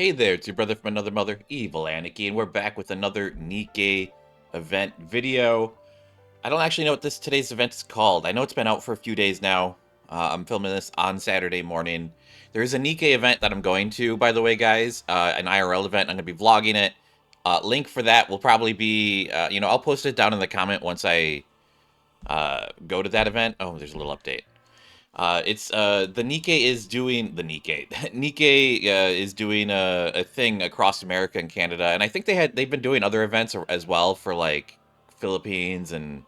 Hey there, it's your brother from another mother, Evil Anarchy, and we're back with another Nikke event video. I don't actually know what today's event is called. I know it's been out for a few days now. I'm filming this on Saturday morning. There is a Nikke event that I'm going to, by the way, guys. An IRL event. I'm going to be vlogging it. Link for that will probably be, I'll post it down in the comment once I go to that event. Oh, there's a little update. It's the Nikke is doing the Nikke. Nikke is doing a thing across America and Canada, and I think they've been doing other events as well for like Philippines and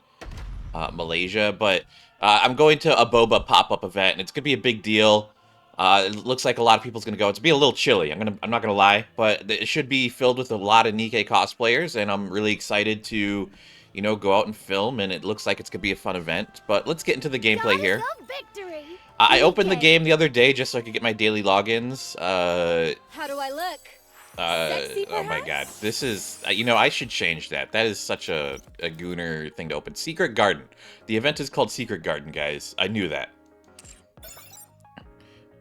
Malaysia. But I'm going to a boba pop-up event, and it's gonna be a big deal. It looks like a lot of people's gonna go. It's gonna be a little chilly. I'm not gonna lie, but it should be filled with a lot of Nikke cosplayers, and I'm really excited to, go out and film. And it looks like it's gonna be a fun event. But let's get into the gameplay here. Victory. I opened the game the other day just so I could get my daily logins. How do I look? Sexy, oh my god, this is, I should change that. That is such a gooner thing to open. Secret Garden. The event is called Secret Garden, guys. I knew that.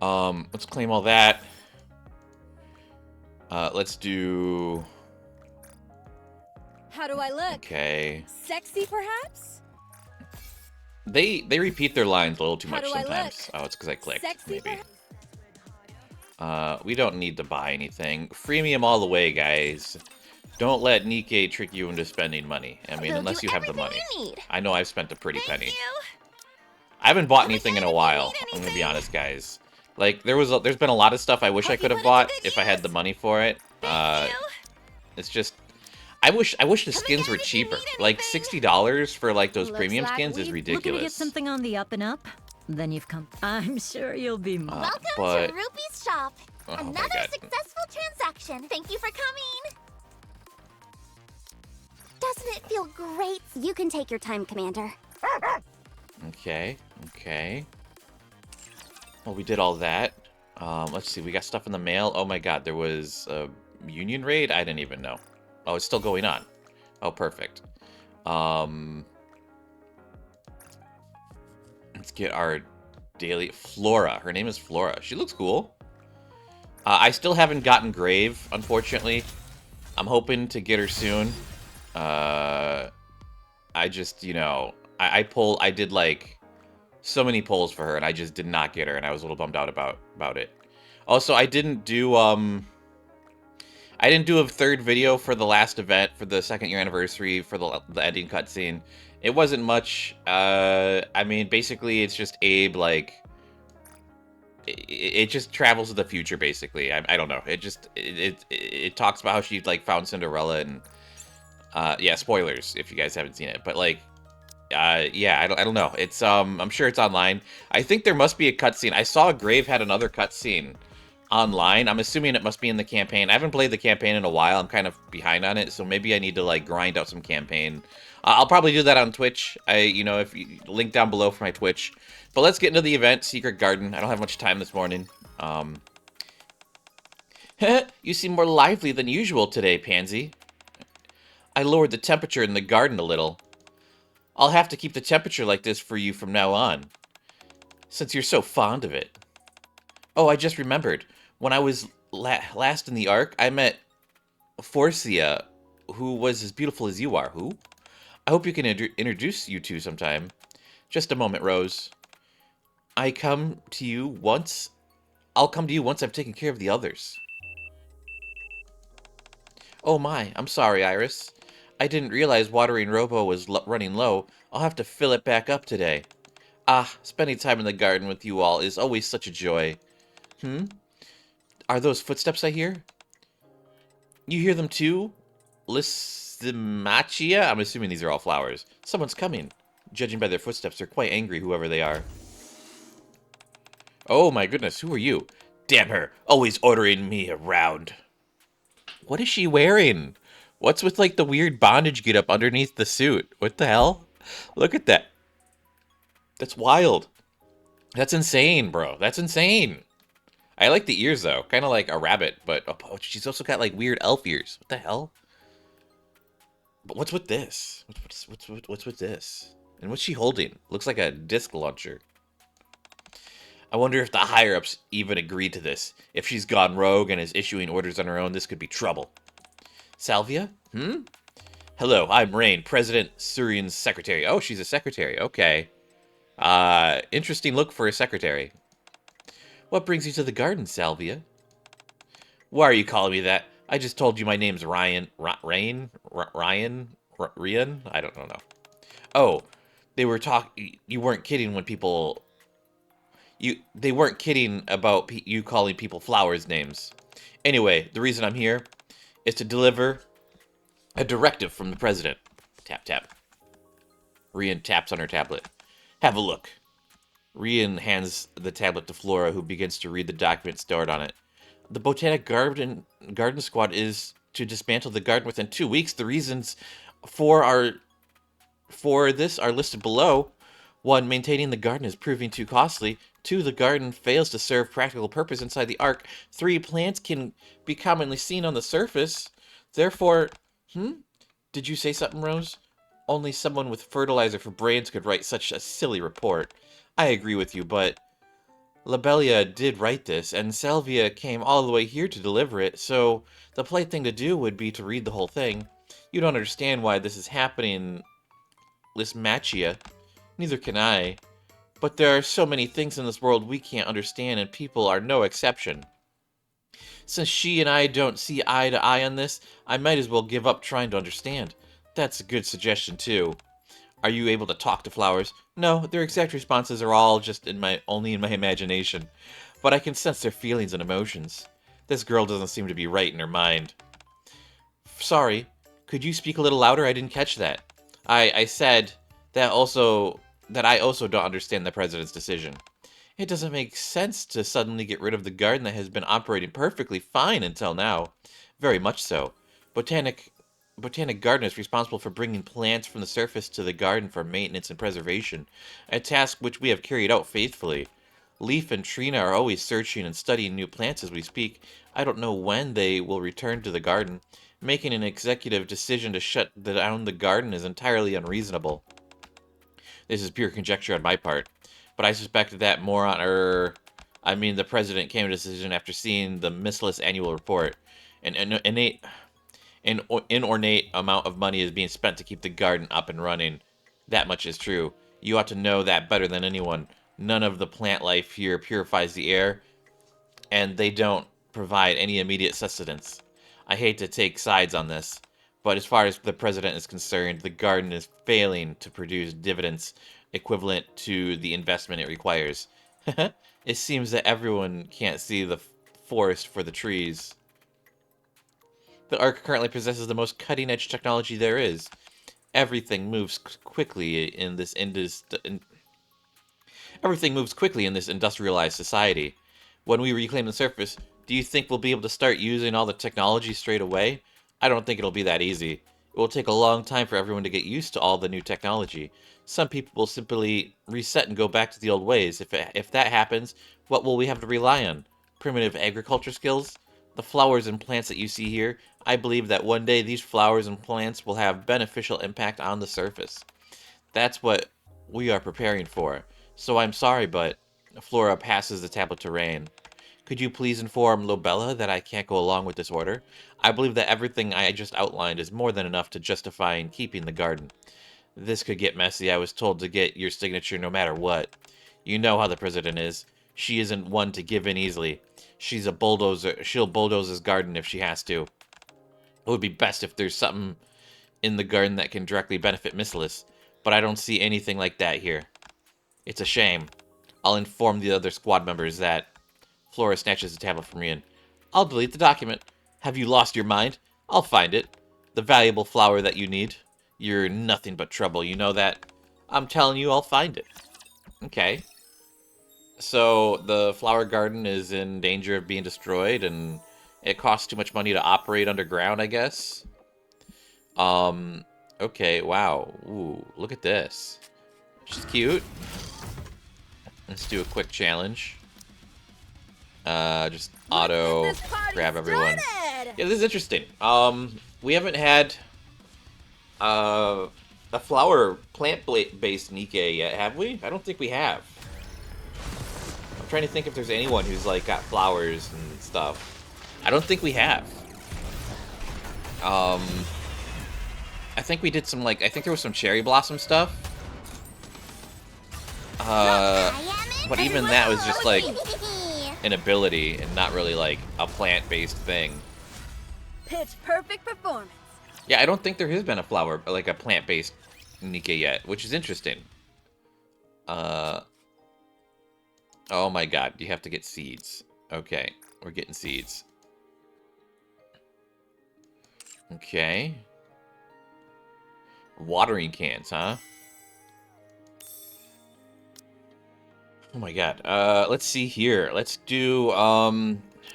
Let's claim all that. Let's do... How do I look? Okay. Sexy, perhaps? They repeat their lines a little too much How do I sometimes. look? Oh, it's because I clicked, Sexy, maybe. We don't need to buy anything. Freemium all the way, guys. Don't let Nikke trick you into spending money. I mean, unless you have the money. I know I've spent a pretty penny. I haven't bought anything in a while. I'm gonna be honest, guys. Like, there's been a lot of stuff I wish I could have bought if I had the money for it. It's just, I wish the skins were cheaper. Like $60 for like those premium skins is ridiculous. Looking to get something on the up and up? Then you've come. I'm sure you'll be more. Welcome to Rupee's shop. Oh Another successful transaction. Thank you for coming. Doesn't it feel great? You can take your time, Commander. Okay. Well, we did all that. Let's see. We got stuff in the mail. Oh my god, there was a Union raid? I didn't even know. Oh, it's still going on. Oh, perfect. Let's get our daily... Flora. Her name is Flora. She looks cool. I still haven't gotten Grave, unfortunately. I'm hoping to get her soon. I just, I did, like, so many polls for her, and I just did not get her, and I was a little bummed out about it. Also, I didn't do a third video for the last event, for the 2nd year anniversary, for the ending cutscene. It wasn't much. I mean, basically, it's just Abe, like... It just travels to the future, basically. I don't know. It talks about how she, like, found Cinderella, and... yeah, spoilers, if you guys haven't seen it. But, like... yeah, I don't know. It's, I'm sure it's online. I think there must be a cutscene. I saw Grave had another cutscene online. I'm assuming it must be in the campaign. I haven't played the campaign in a while. I'm kind of behind on it, so maybe I need to, like, grind out some campaign. I'll probably do that on Twitch. If you link down below for my Twitch. But let's get into the event, Secret Garden. I don't have much time this morning. You seem more lively than usual today, Pansy. I lowered the temperature in the garden a little. I'll have to keep the temperature like this for you from now on, since you're so fond of it. Oh, I just remembered. When I was last in the Ark, I met Forcia, who was as beautiful as you are. Who? I hope you can introduce you two sometime. Just a moment, Rose. I'll come to you once I've taken care of the others. Oh my, I'm sorry, Iris. I didn't realize watering Robo was running low. I'll have to fill it back up today. Ah, spending time in the garden with you all is always such a joy. Are those footsteps I hear? You hear them too? Lissimachia? I'm assuming these are all flowers. Someone's coming. Judging by their footsteps, they're quite angry, whoever they are. Oh my goodness, who are you? Damn her, always ordering me around. What is she wearing? What's with, like, the weird bondage get up underneath the suit? What the hell? Look at that. That's wild. That's insane, bro. That's insane. I like the ears, though. Kind of like a rabbit, but oh, she's also got, like, weird elf ears. What the hell? But what's with this? What's with this? And what's she holding? Looks like a disc launcher. I wonder if the higher-ups even agreed to this. If she's gone rogue and is issuing orders on her own, this could be trouble. Salvia? Hello, I'm Rain, President Surian's secretary. Oh, she's a secretary. Okay. Interesting look for a secretary. What brings you to the garden, Salvia? Why are you calling me that? I just told you my name's Ryan. Ryan? Rian? I don't know. Oh, they were you weren't kidding when people... They weren't kidding about you calling people flowers names. Anyway, the reason I'm here is to deliver a directive from the president. Tap, tap. Rian taps on her tablet. Have a look. Rian hands the tablet to Flora, who begins to read the document stored on it. The Botanic Garden Squad is to dismantle the garden within 2 weeks. The reasons for this are listed below. 1. Maintaining the garden is proving too costly. 2. The garden fails to serve practical purpose inside the Ark. 3. Plants can be commonly seen on the surface. Therefore... Did you say something, Rose? Only someone with fertilizer for brains could write such a silly report. I agree with you, but... Labelia did write this, and Salvia came all the way here to deliver it, so the polite thing to do would be to read the whole thing. You don't understand why this is happening, Lismachia. Neither can I. But there are so many things in this world we can't understand, and people are no exception. Since she and I don't see eye to eye on this, I might as well give up trying to understand. That's a good suggestion, too. Are you able to talk to flowers? No, their exact responses are all just only in my imagination. But I can sense their feelings and emotions. This girl doesn't seem to be right in her mind. Sorry, could you speak a little louder? I didn't catch that. I said that I also don't understand the president's decision. It doesn't make sense to suddenly get rid of the garden that has been operating perfectly fine until now. Very much so. Botanic Garden is responsible for bringing plants from the surface to the garden for maintenance and preservation, a task which we have carried out faithfully. Leaf and Trina are always searching and studying new plants as we speak. I don't know when they will return to the garden. Making an executive decision to shut down the garden is entirely unreasonable. This is pure conjecture on my part, but I suspect that the president came to a decision after seeing the missless annual report. An inordinate amount of money is being spent to keep the garden up and running. That much is true. You ought to know that better than anyone. None of the plant life here purifies the air, and they don't provide any immediate sustenance. I hate to take sides on this, but as far as the president is concerned, the garden is failing to produce dividends equivalent to the investment it requires. It seems that everyone can't see the forest for the trees. The Ark currently possesses the most cutting-edge technology there is. Everything moves quickly in this industrialized society. When we reclaim the surface, do you think we'll be able to start using all the technology straight away? I don't think it'll be that easy. It will take a long time for everyone to get used to all the new technology. Some people will simply reset and go back to the old ways. If that happens, what will we have to rely on? Primitive agriculture skills? The flowers and plants that you see here, I believe that one day these flowers and plants will have beneficial impact on the surface. That's what we are preparing for. So I'm sorry, but... Flora passes the tablet to Rain. Could you please inform Lobella that I can't go along with this order? I believe that everything I just outlined is more than enough to justify in keeping the garden. This could get messy. I was told to get your signature no matter what. You know how the president is. She isn't one to give in easily. She's a bulldozer. She'll bulldoze his garden if she has to. It would be best if there's something in the garden that can directly benefit Missless, but I don't see anything like that here. It's a shame. I'll inform the other squad members that... Flora snatches the tablet from Rian. I'll delete the document. Have you lost your mind? I'll find it. The valuable flower that you need. You're nothing but trouble, you know that? I'm telling you, I'll find it. Okay. So, the flower garden is in danger of being destroyed, and it costs too much money to operate underground, I guess? Okay, wow. Ooh, look at this. She's cute. Let's do a quick challenge. Just auto grab everyone. Yeah, this is interesting. We haven't had a flower plant-based Nikke yet, have we? I don't think we have. trying to think if there's anyone who's, like, got flowers and stuff. I don't think we have. I think we did some, like, I think there was some cherry blossom stuff. But even that was just, like, an ability and not really, like, a plant-based thing. Pitch perfect performance. Yeah, I don't think there has been a flower, like, a plant-based Nikke yet, which is interesting. Oh my god, you have to get seeds. Okay, we're getting seeds. Okay. Watering cans, huh? Oh my god. Let's see here. Let's do,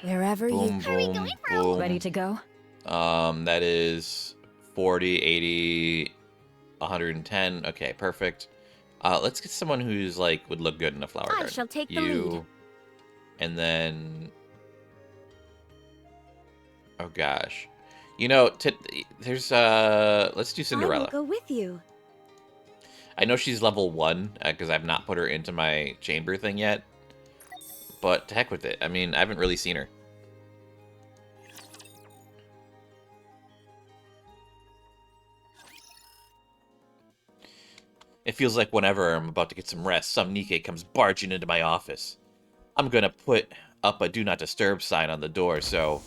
Wherever boom, you... boom, boom. Ready to go? That is 40, 80, 110. Okay, perfect. Let's get someone who's, like, would look good in a flower garden. I shall take the You, lead. and then... Oh gosh. You know, there's, let's do I Cinderella. will go with you. I know she's level 1, because I've not put her into my chamber thing yet. But to heck with it. I mean, I haven't really seen her. It feels like whenever I'm about to get some rest, some Nikke comes barging into my office. I'm gonna put up a Do Not Disturb sign on the door, so...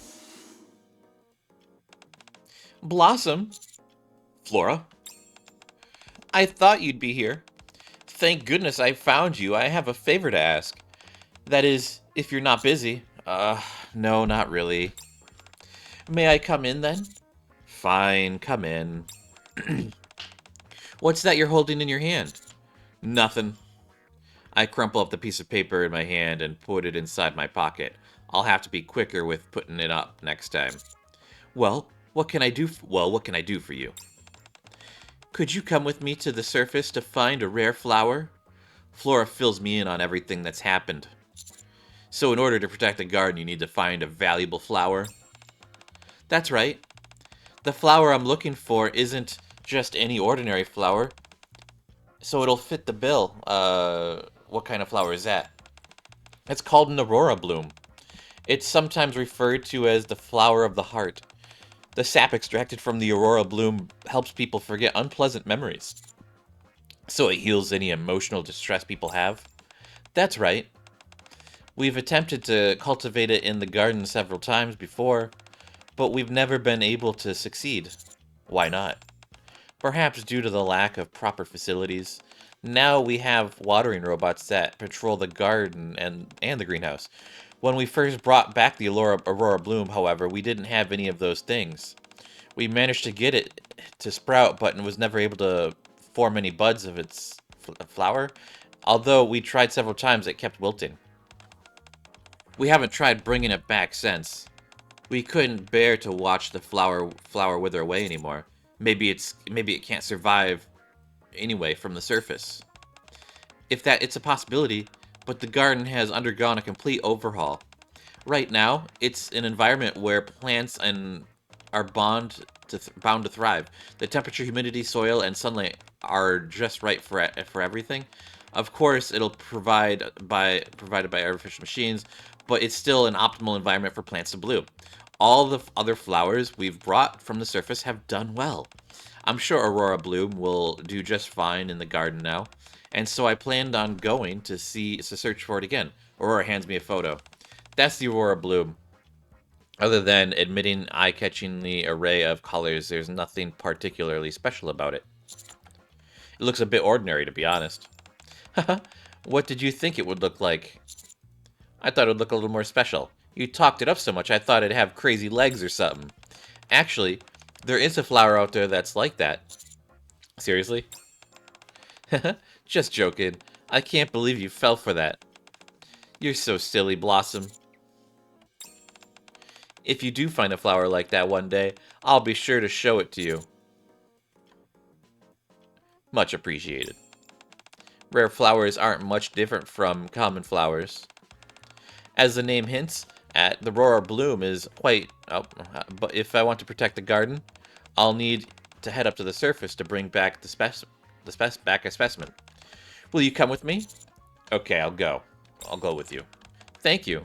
Blossom? Flora? I thought you'd be here. Thank goodness I found you. I have a favor to ask. That is, if you're not busy. No, not really. May I come in, then? Fine, come in. What's that you're holding in your hand? Nothing. I crumple up the piece of paper in my hand and put it inside my pocket. I'll have to be quicker with putting it up next time. Well, what can I do for you? Could you come with me to the surface to find a rare flower? Flora fills me in on everything that's happened. So in order to protect a garden, you need to find a valuable flower? That's right. The flower I'm looking for isn't just any ordinary flower. So it'll fit the bill. What kind of flower is that? It's called an aurora bloom. It's sometimes referred to as the flower of the heart. The sap extracted from the aurora bloom helps people forget unpleasant memories. So it heals any emotional distress people have? That's right. We've attempted to cultivate it in the garden several times before, but we've never been able to succeed. Why not? Perhaps due to the lack of proper facilities. Now we have watering robots that patrol the garden and the greenhouse. When we first brought back the Aurora Bloom, however, we didn't have any of those things. We managed to get it to sprout, but was never able to form any buds of its flower. Although we tried several times, it kept wilting. We haven't tried bringing it back since. We couldn't bear to watch the flower wither away anymore. Maybe it can't survive anyway from the surface. It's a possibility, but the garden has undergone a complete overhaul. Right now, it's an environment where plants are bound to thrive. The temperature, humidity, soil, and sunlight are just right for everything. Of course, it'll provided by artificial machines, but it's still an optimal environment for plants to bloom. All the other flowers we've brought from the surface have done well. I'm sure Aurora Bloom will do just fine in the garden now, and so I planned on going to search for it again. Aurora hands me a photo. That's the Aurora Bloom. Other than admitting eye-catchingly array of colors, there's nothing particularly special about it. It looks a bit ordinary, to be honest. Haha, what did you think it would look like? I thought it would look a little more special. You talked it up so much I thought it'd have crazy legs or something. Actually, there is a flower out there that's like that. Seriously? Just joking. I can't believe you fell for that. You're so silly, Blossom. If you do find a flower like that one day, I'll be sure to show it to you. Much appreciated. Rare flowers aren't much different from common flowers. As the name hints at, the Aurora Bloom is quite... but if I want to protect the garden, I'll need to head up to the surface to bring back a specimen. Will you come with me? Okay, I'll go. I'll go with you. Thank you.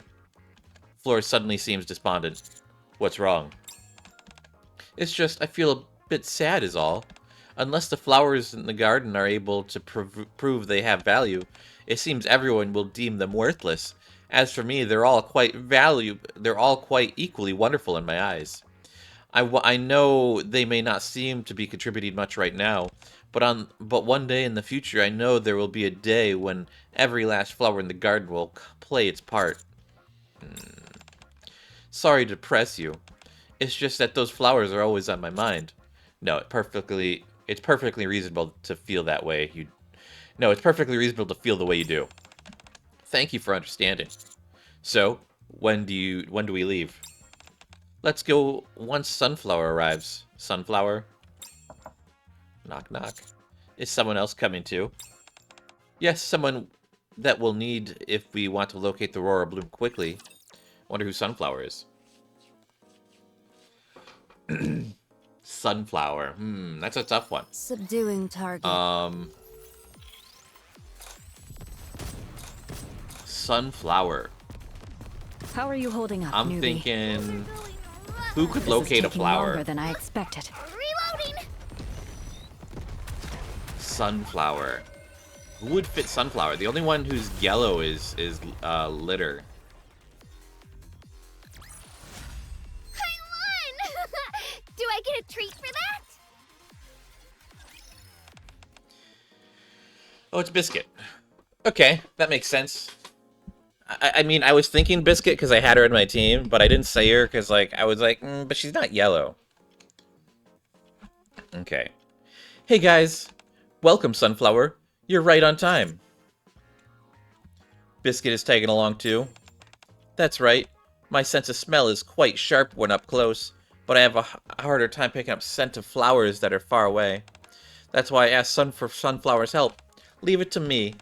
Flora suddenly seems despondent. What's wrong? It's just, I feel a bit sad is all. Unless the flowers in the garden are able to prove they have value, it seems everyone will deem them worthless. As for me, they're all quite equally wonderful in my eyes. I know they may not seem to be contributing much right now, but one day in the future, I know there will be a day when every last flower in the garden will play its part. Sorry to depress you. It's just that those flowers are always on my mind. No, it's perfectly reasonable to feel that way. It's perfectly reasonable to feel the way you do. Thank you for understanding. So, when do we leave? Let's go once Sunflower arrives. Sunflower? Knock, knock. Is someone else coming too? Yes, someone that we'll need if we want to locate the Aurora Bloom quickly. Wonder who Sunflower is. Sunflower. That's a tough one. Subduing target. Sunflower. How are you holding up, I'm newbie? thinking, who could This is locate a taking flower? longer than I expected. Reloading! Sunflower. Who would fit Sunflower? The only one who's yellow is Litter. I won! Do I get a treat for that? Oh, it's Biscuit. Okay, that makes sense. I mean, I was thinking Biscuit because I had her in my team, but I didn't say her because, like, I was like, but she's not yellow. Okay. Hey, guys. Welcome, Sunflower. You're right on time. Biscuit is tagging along, too. That's right. My sense of smell is quite sharp when up close, but I have a harder time picking up scent of flowers that are far away. That's why I asked for Sunflower's help. Leave it to me.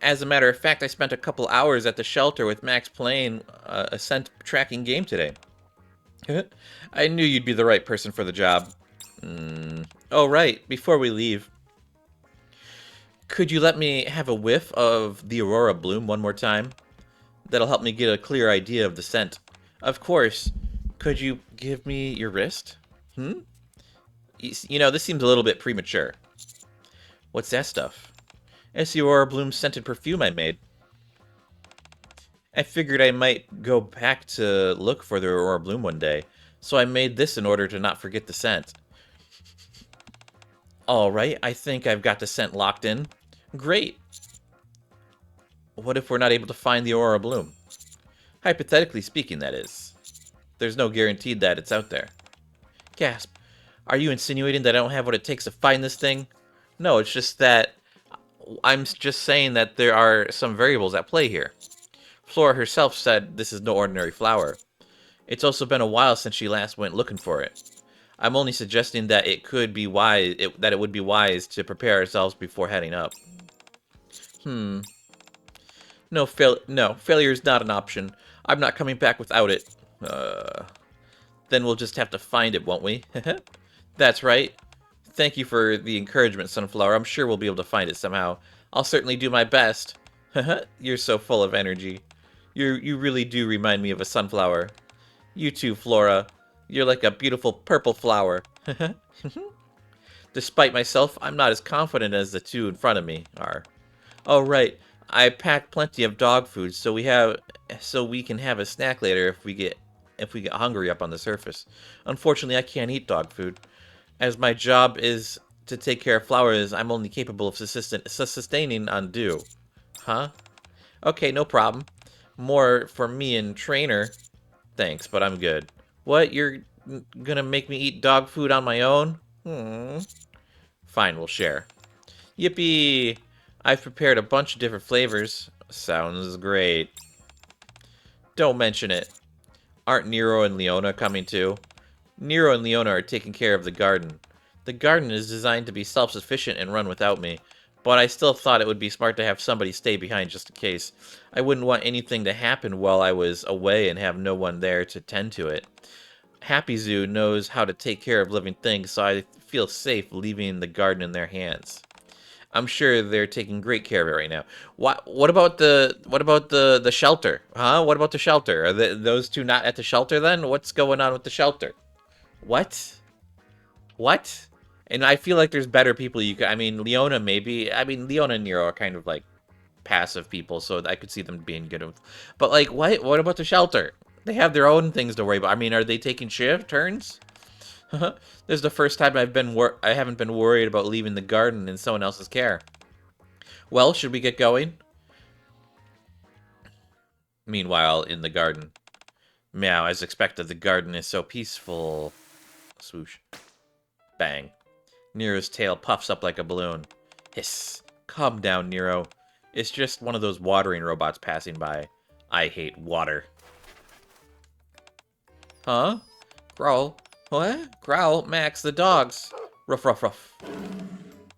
As a matter of fact, I spent a couple hours at the shelter with Max playing a scent tracking game today. I knew you'd be the right person for the job. Oh, right. Before we leave, could you let me have a whiff of the Aurora Bloom one more time? That'll help me get a clear idea of the scent. Of course. Could you give me your wrist? You know, this seems a little bit premature. What's that stuff? It's the Aurora Bloom scented perfume I made. I figured I might go back to look for the Aurora Bloom one day, so I made this in order to not forget the scent. Alright, I think I've got the scent locked in. Great! What if we're not able to find the Aurora Bloom? Hypothetically speaking, that is. There's no guarantee that it's out there. Gasp. Are you insinuating that I don't have what it takes to find this thing? No, it's just that I'm just saying that there are some variables at play here. Flora herself said this is no ordinary flower. It's also been a while since she last went looking for it. I'm only suggesting that it would be wise to prepare ourselves before heading up. No, failure is not an option. I'm not coming back without it. Then we'll just have to find it, won't we? That's right. Thank you for the encouragement, Sunflower. I'm sure we'll be able to find it somehow. I'll certainly do my best. You're so full of energy. You really do remind me of a sunflower. You too, Flora. You're like a beautiful purple flower. Despite myself, I'm not as confident as the two in front of me are. Oh, right. I packed plenty of dog food so we can have a snack later if we get hungry up on the surface. Unfortunately, I can't eat dog food. As my job is to take care of flowers, I'm only capable of sustaining on dew. Huh? Okay, no problem. More for me and Trainer. Thanks, but I'm good. What? You're gonna make me eat dog food on my own? Fine, we'll share. Yippee! I've prepared a bunch of different flavors. Sounds great. Don't mention it. Aren't Nero and Leona coming too? Nero and Leona are taking care of the garden. The garden is designed to be self-sufficient and run without me, but I still thought it would be smart to have somebody stay behind just in case. I wouldn't want anything to happen while I was away and have no one there to tend to it. Happy Zoo knows how to take care of living things, so I feel safe leaving the garden in their hands. I'm sure they're taking great care of it right now. What about the shelter? Huh? What about the shelter? Are those two not at the shelter then? What's going on with the shelter? What? What? And I feel like there's better people you could. I mean, Leona maybe. I mean, Leona and Nero are kind of like passive people, so I could see them being good. But like, what? What about the shelter? They have their own things to worry about. I mean, are they taking shift turns? This is the first time I haven't been worried about leaving the garden in someone else's care. Well, should we get going? Meanwhile, in the garden. Meow, as expected, the garden is so peaceful. Swoosh. Bang. Nero's tail puffs up like a balloon. Hiss. Calm down, Nero. It's just one of those watering robots passing by. I hate water. Huh? Growl. What? Growl, Max, the dogs. Ruff, ruff, ruff.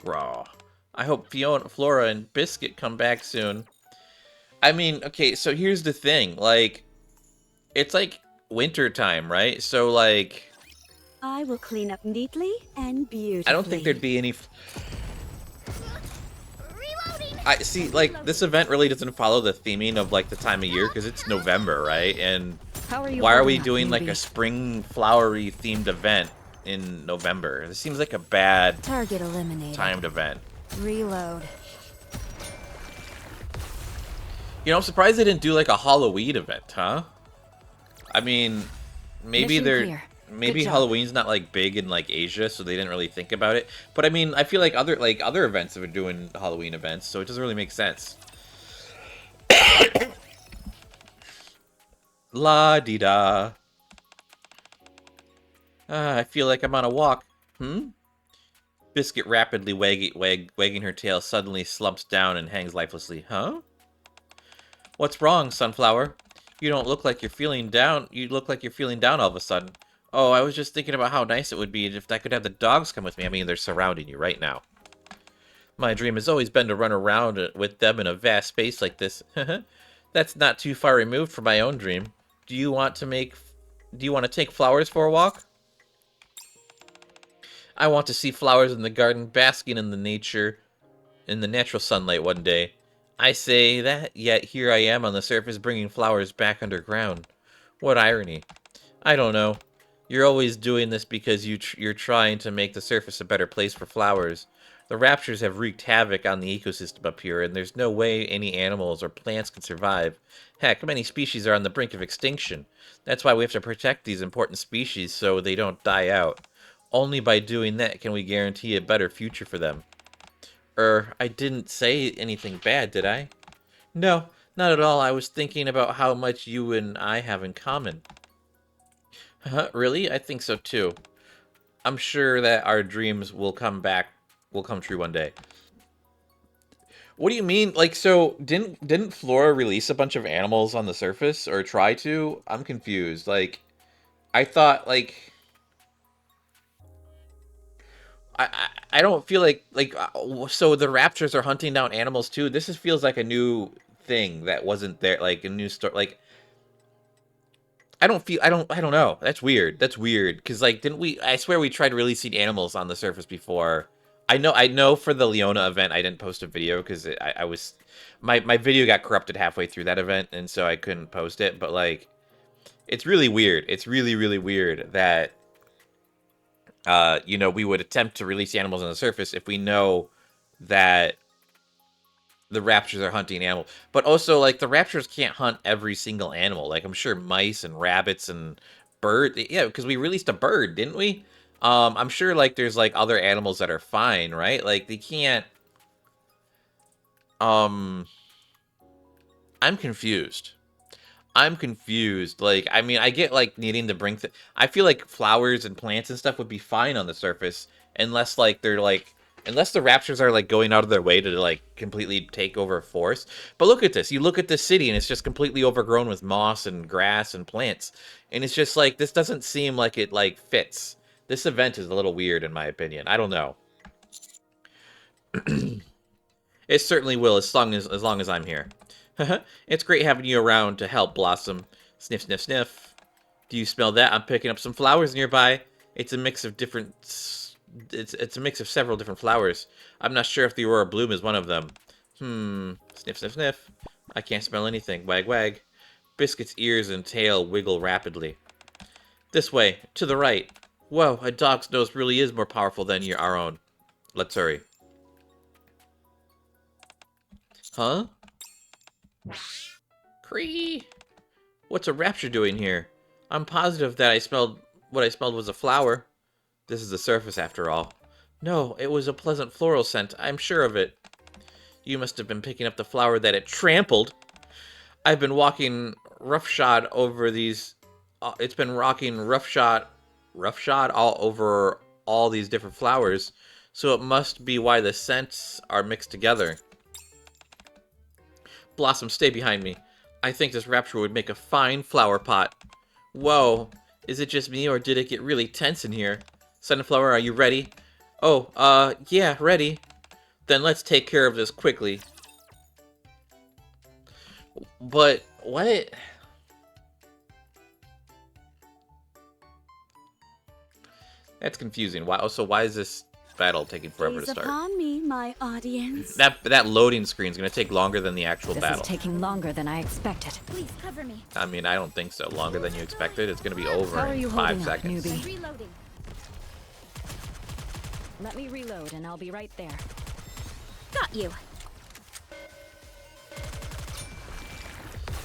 Growl. I hope Fiona, Flora, and Biscuit come back soon. I mean, okay, so here's the thing. Like, it's like winter time, right? So, like... I will clean up neatly and beautifully. I don't think there'd be any... Reloading. I see, like, this event really doesn't follow the theming of, like, the time of year, because it's November, right? And why are we doing, like, a spring flowery themed event in November? This seems like a bad Target eliminated. timed event. Reload. You know, I'm surprised they didn't do, like, a Halloween event, huh? I mean, maybe Mission clear. maybe Good job. Halloween's not, like, big in, like, Asia, so they didn't really think about it. But, I mean, I feel like other events have been doing Halloween events, so it doesn't really make sense. La-dee-da. I feel like I'm on a walk. Biscuit, rapidly wagging her tail, suddenly slumps down and hangs lifelessly. Huh? What's wrong, Sunflower? You don't look like you're feeling down. You look like you're feeling down all of a sudden. Oh, I was just thinking about how nice it would be if I could have the dogs come with me. I mean, they're surrounding you right now. My dream has always been to run around with them in a vast space like this. That's not too far removed from my own dream. Do you want to take Flowers for a walk? I want to see Flowers in the garden basking in the natural sunlight one day. I say that, yet here I am on the surface bringing Flowers back underground. What irony. I don't know. You're always doing this because you're trying to make the surface a better place for Flowers. The raptures have wreaked havoc on the ecosystem up here, and there's no way any animals or plants can survive. Heck, many species are on the brink of extinction. That's why we have to protect these important species so they don't die out. Only by doing that can we guarantee a better future for them. I didn't say anything bad, did I? No, not at all. I was thinking about how much you and I have in common. Really? I think so too. I'm sure that our dreams will come true one day. What do you mean? Like, so didn't Flora release a bunch of animals on the surface or try to? I'm confused. Like, I thought like I don't feel like so the raptors are hunting down animals too. This feels like a new thing that wasn't there, like a new story. Like I don't know. That's weird. That's weird because like didn't we? I swear we tried releasing animals on the surface before. I know for the Leona event I didn't post a video because I was my video got corrupted halfway through that event and so I couldn't post it. But like it's really weird. It's really weird that. You know, we would attempt to release animals on the surface if we know that the raptors are hunting animals. But also, like, the raptors can't hunt every single animal. Like, I'm sure mice and rabbits and bird. Yeah, because we released a bird, didn't we? I'm sure, like, there's, like, other animals that are fine, right? Like, they can't... I'm confused. Like, I mean, I get, like, needing to bring... I feel like flowers and plants and stuff would be fine on the surface unless, like, they're, like... Unless the raptors are, like, going out of their way to, like, completely take over a forest. But look at this. You look at this city, and it's just completely overgrown with moss and grass and plants. And it's just, like, this doesn't seem like it, like, fits. This event is a little weird, in my opinion. I don't know. It certainly will, as long as I'm here. It's great having you around to help, Blossom. Sniff, sniff, sniff. Do you smell that? I'm picking up some flowers nearby. It's a mix of different It's a mix of several different flowers. I'm not sure if the Aurora Bloom is one of them. Sniff, sniff, sniff. I can't smell anything. Wag, wag. Biscuit's ears and tail wiggle rapidly. This way, to the right. Whoa, a dog's nose really is more powerful than our own. Let's hurry. Huh? Cree! What's a rapture doing here? I'm positive that what I smelled was a flower. This is the surface after all. No, it was a pleasant floral scent. I'm sure of it. You must have been picking up the flower that it trampled. I've been walking roughshod over these... it's been rocking roughshod all over all these different flowers, so it must be why the scents are mixed together. Blossom, stay behind me. I think this rapture would make a fine flower pot. Whoa, is it just me or did it get really tense in here? Sunflower, are you ready? Oh, yeah, ready. Then let's take care of this quickly. But, what? That's confusing. Why? Also, why is this battle taking forever to Gaze start? upon me, my audience. That loading screen is going to take longer than the actual This battle. is taking longer than I expected. Please cover me. I mean, I don't think so. Longer than you expected. It's going to be over How are in you 5 holding up, seconds. newbie? Reloading. Let me reload and I'll be right there. Got you.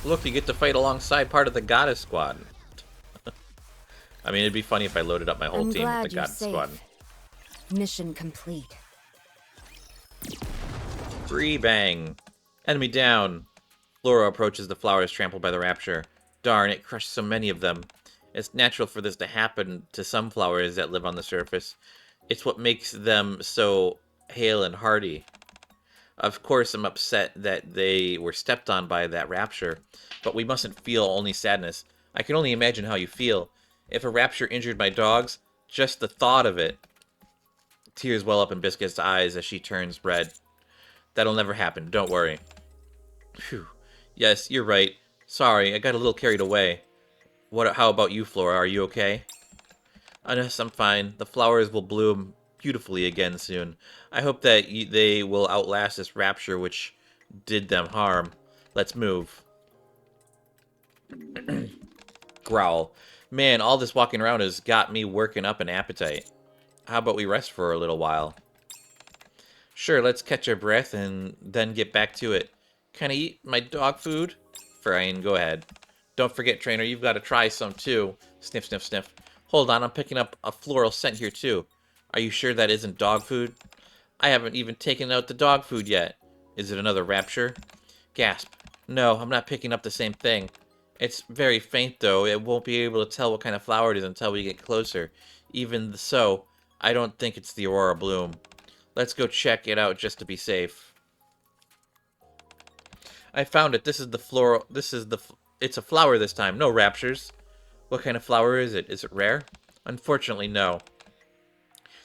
Look, you get to fight alongside part of the Goddess Squad. I mean, it'd be funny if I loaded up my whole I'm team with glad the you're Goddess safe. Squad. Mission complete. Free bang. Enemy down. Flora approaches the flowers trampled by the rapture. Darn, it crushed so many of them. It's natural for this to happen to some flowers that live on the surface. It's what makes them so hale and hardy. Of course, I'm upset that they were stepped on by that rapture, but we mustn't feel only sadness. I can only imagine how you feel. If a rapture injured my dogs, just the thought of it. Tears well up in Biscuit's eyes as she turns red. That'll never happen, don't worry. Phew. Yes, you're right. Sorry, I got a little carried away. How about you, Flora? Are you okay? Yes, I'm fine. The flowers will bloom beautifully again soon. I hope that they will outlast this rapture which did them harm. Let's move. Growl. Man, all this walking around has got me working up an appetite. How about we rest for a little while? Sure, let's catch our breath and then get back to it. Can I eat my dog food? Fine, go ahead. Don't forget, trainer, you've got to try some too. Sniff, sniff, sniff. Hold on, I'm picking up a floral scent here too. Are you sure that isn't dog food? I haven't even taken out the dog food yet. Is it another rapture? Gasp. No, I'm not picking up the same thing. It's very faint though. It won't be able to tell what kind of flower it is until we get closer. Even so, I don't think it's the Aurora Bloom. Let's go check it out just to be safe. I found it. This is the floral. It's a flower this time. No raptures. What kind of flower is it? Is it rare? Unfortunately, no.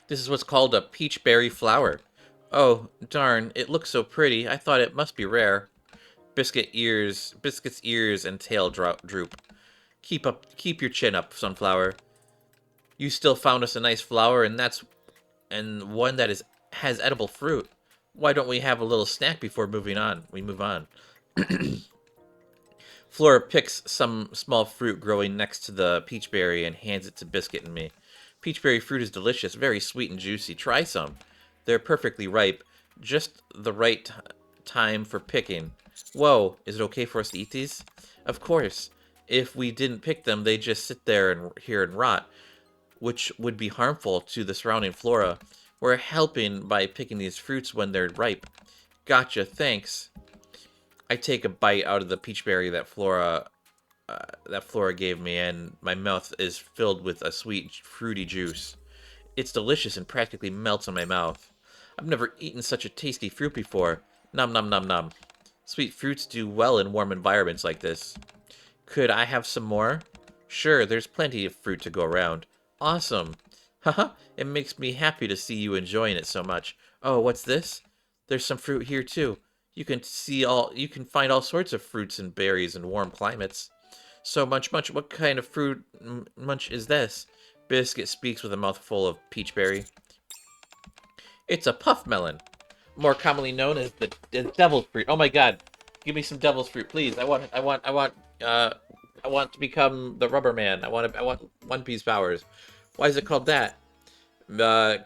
This is what's called a peachberry flower. Oh, darn. It looks so pretty. I thought it must be rare. Biscuit's ears and tail droop. Keep your chin up, Sunflower. You still found us a nice flower, and one that has edible fruit. Why don't we have a little snack before moving on? We move on. Flora picks some small fruit growing next to the peachberry and hands it to Biscuit and me. Peachberry fruit is delicious, very sweet and juicy. Try some. They're perfectly ripe, just the right time for picking. Whoa, is it okay for us to eat these? Of course. If we didn't pick them, they'd just sit there here and rot, which would be harmful to the surrounding flora. We're helping by picking these fruits when they're ripe. Gotcha, thanks. I take a bite out of the peachberry that Flora gave me, and my mouth is filled with a sweet, fruity juice. It's delicious and practically melts in my mouth. I've never eaten such a tasty fruit before. Nom nom nom nom. Sweet fruits do well in warm environments like this. Could I have some more? Sure, there's plenty of fruit to go around. Awesome. Haha, it makes me happy to see you enjoying it so much. Oh, what's this? There's some fruit here too. You can find all sorts of fruits and berries in warm climates. So munch. What kind of fruit munch is this? Biscuit speaks with a mouthful of peachberry. It's a puff melon, more commonly known as the devil's fruit. Oh my god, give me some devil's fruit, please. I want to become the Rubber Man. I want One Piece powers. Why is it called that?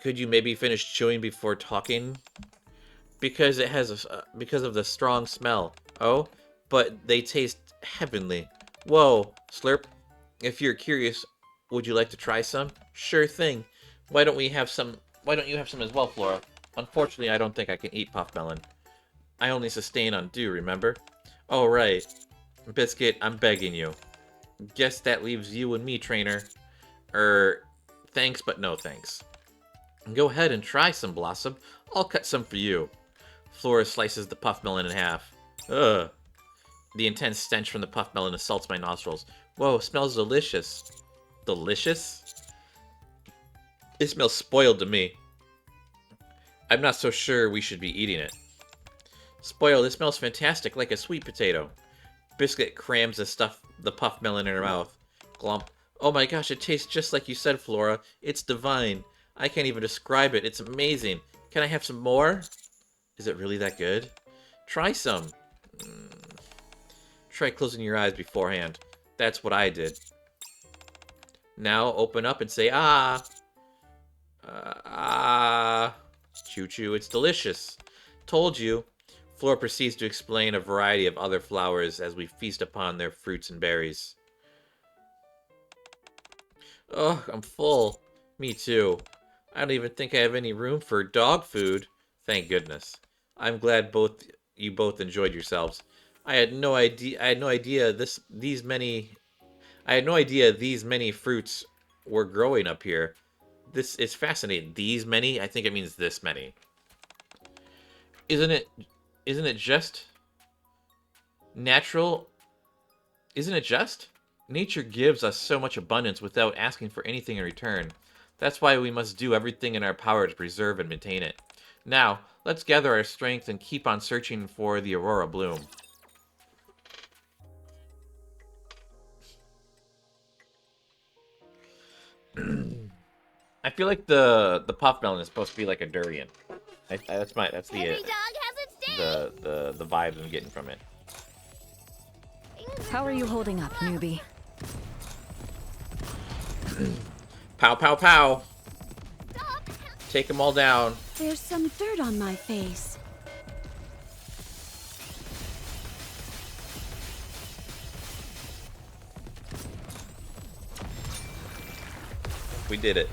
Could you maybe finish chewing before talking? Because it has because of the strong smell. Oh, but they taste heavenly. Whoa, slurp. If you're curious, would you like to try some? Sure thing. Why don't we have some? Why don't you have some as well, Flora? Unfortunately, I don't think I can eat puff melon. I only sustain on dew, remember? Oh, right. Biscuit, I'm begging you. Guess that leaves you and me, trainer. Thanks, but no thanks. Go ahead and try some, Blossom. I'll cut some for you. Flora slices the puff melon in half. Ugh. The intense stench from the puff melon assaults my nostrils. Whoa, smells delicious. Delicious? It smells spoiled to me. I'm not so sure we should be eating it. Spoiled, it smells fantastic, like a sweet potato. Biscuit crams the puff melon in her mouth. Glomp. Oh my gosh, it tastes just like you said, Flora. It's divine. I can't even describe it. It's amazing. Can I have some more? Is it really that good? Try some. Try closing your eyes beforehand. That's what I did. Now open up and say, ah. Ah. Choo-choo, it's delicious. Told you. Flora proceeds to explain a variety of other flowers as we feast upon their fruits and berries. Ugh, I'm full. Me too. I don't even think I have any room for dog food. Thank goodness. I'm glad you both enjoyed yourselves. I had no idea these many fruits were growing up here. This is fascinating. These many? I think it means this many. Isn't it just natural? Isn't it just? Nature gives us so much abundance without asking for anything in return. That's why we must do everything in our power to preserve and maintain it. Now, let's gather our strength and keep on searching for the Aurora Bloom. I feel like the puff melon is supposed to be like a durian. That's Every dog has its day. the vibes I'm getting from it. How are you holding up, newbie? Pow pow pow. Stop. Take them all down. There's some dirt on my face. We did it.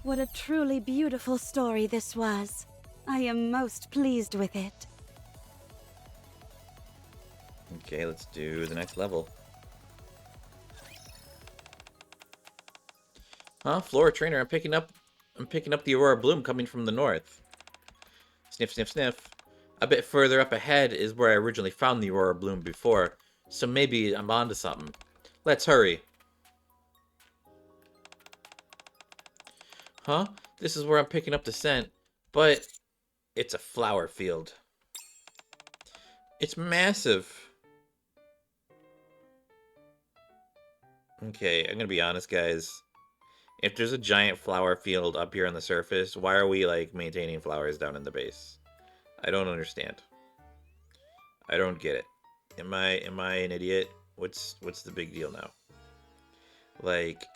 What a truly beautiful story this was. I am most pleased with it. Okay, let's do the next level. Huh? Flora trainer, I'm picking up the Aurora Bloom coming from the north. Sniff, sniff, sniff. A bit further up ahead is where I originally found the Aurora Bloom before, so maybe I'm onto something. Let's hurry. Huh? This is where I'm picking up the scent, but it's a flower field. It's massive. Okay, I'm gonna be honest, guys. If there's a giant flower field up here on the surface, why are we, like, maintaining flowers down in the base? I don't understand. I don't get it. Am I an idiot? What's the big deal now? Like,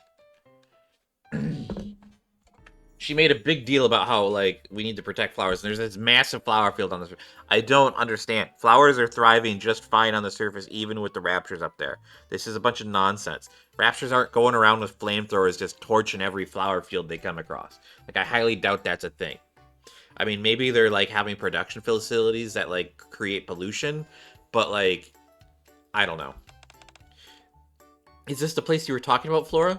she made a big deal about how, like, we need to protect flowers, and there's this massive flower field on the surface. I don't understand. Flowers are thriving just fine on the surface, even with the raptors up there. This is a bunch of nonsense. Raptors aren't going around with flamethrowers just torching every flower field they come across. Like, I highly doubt that's a thing. I mean, maybe they're, like, having production facilities that, like, create pollution, but, like, I don't know. Is this the place you were talking about, Flora?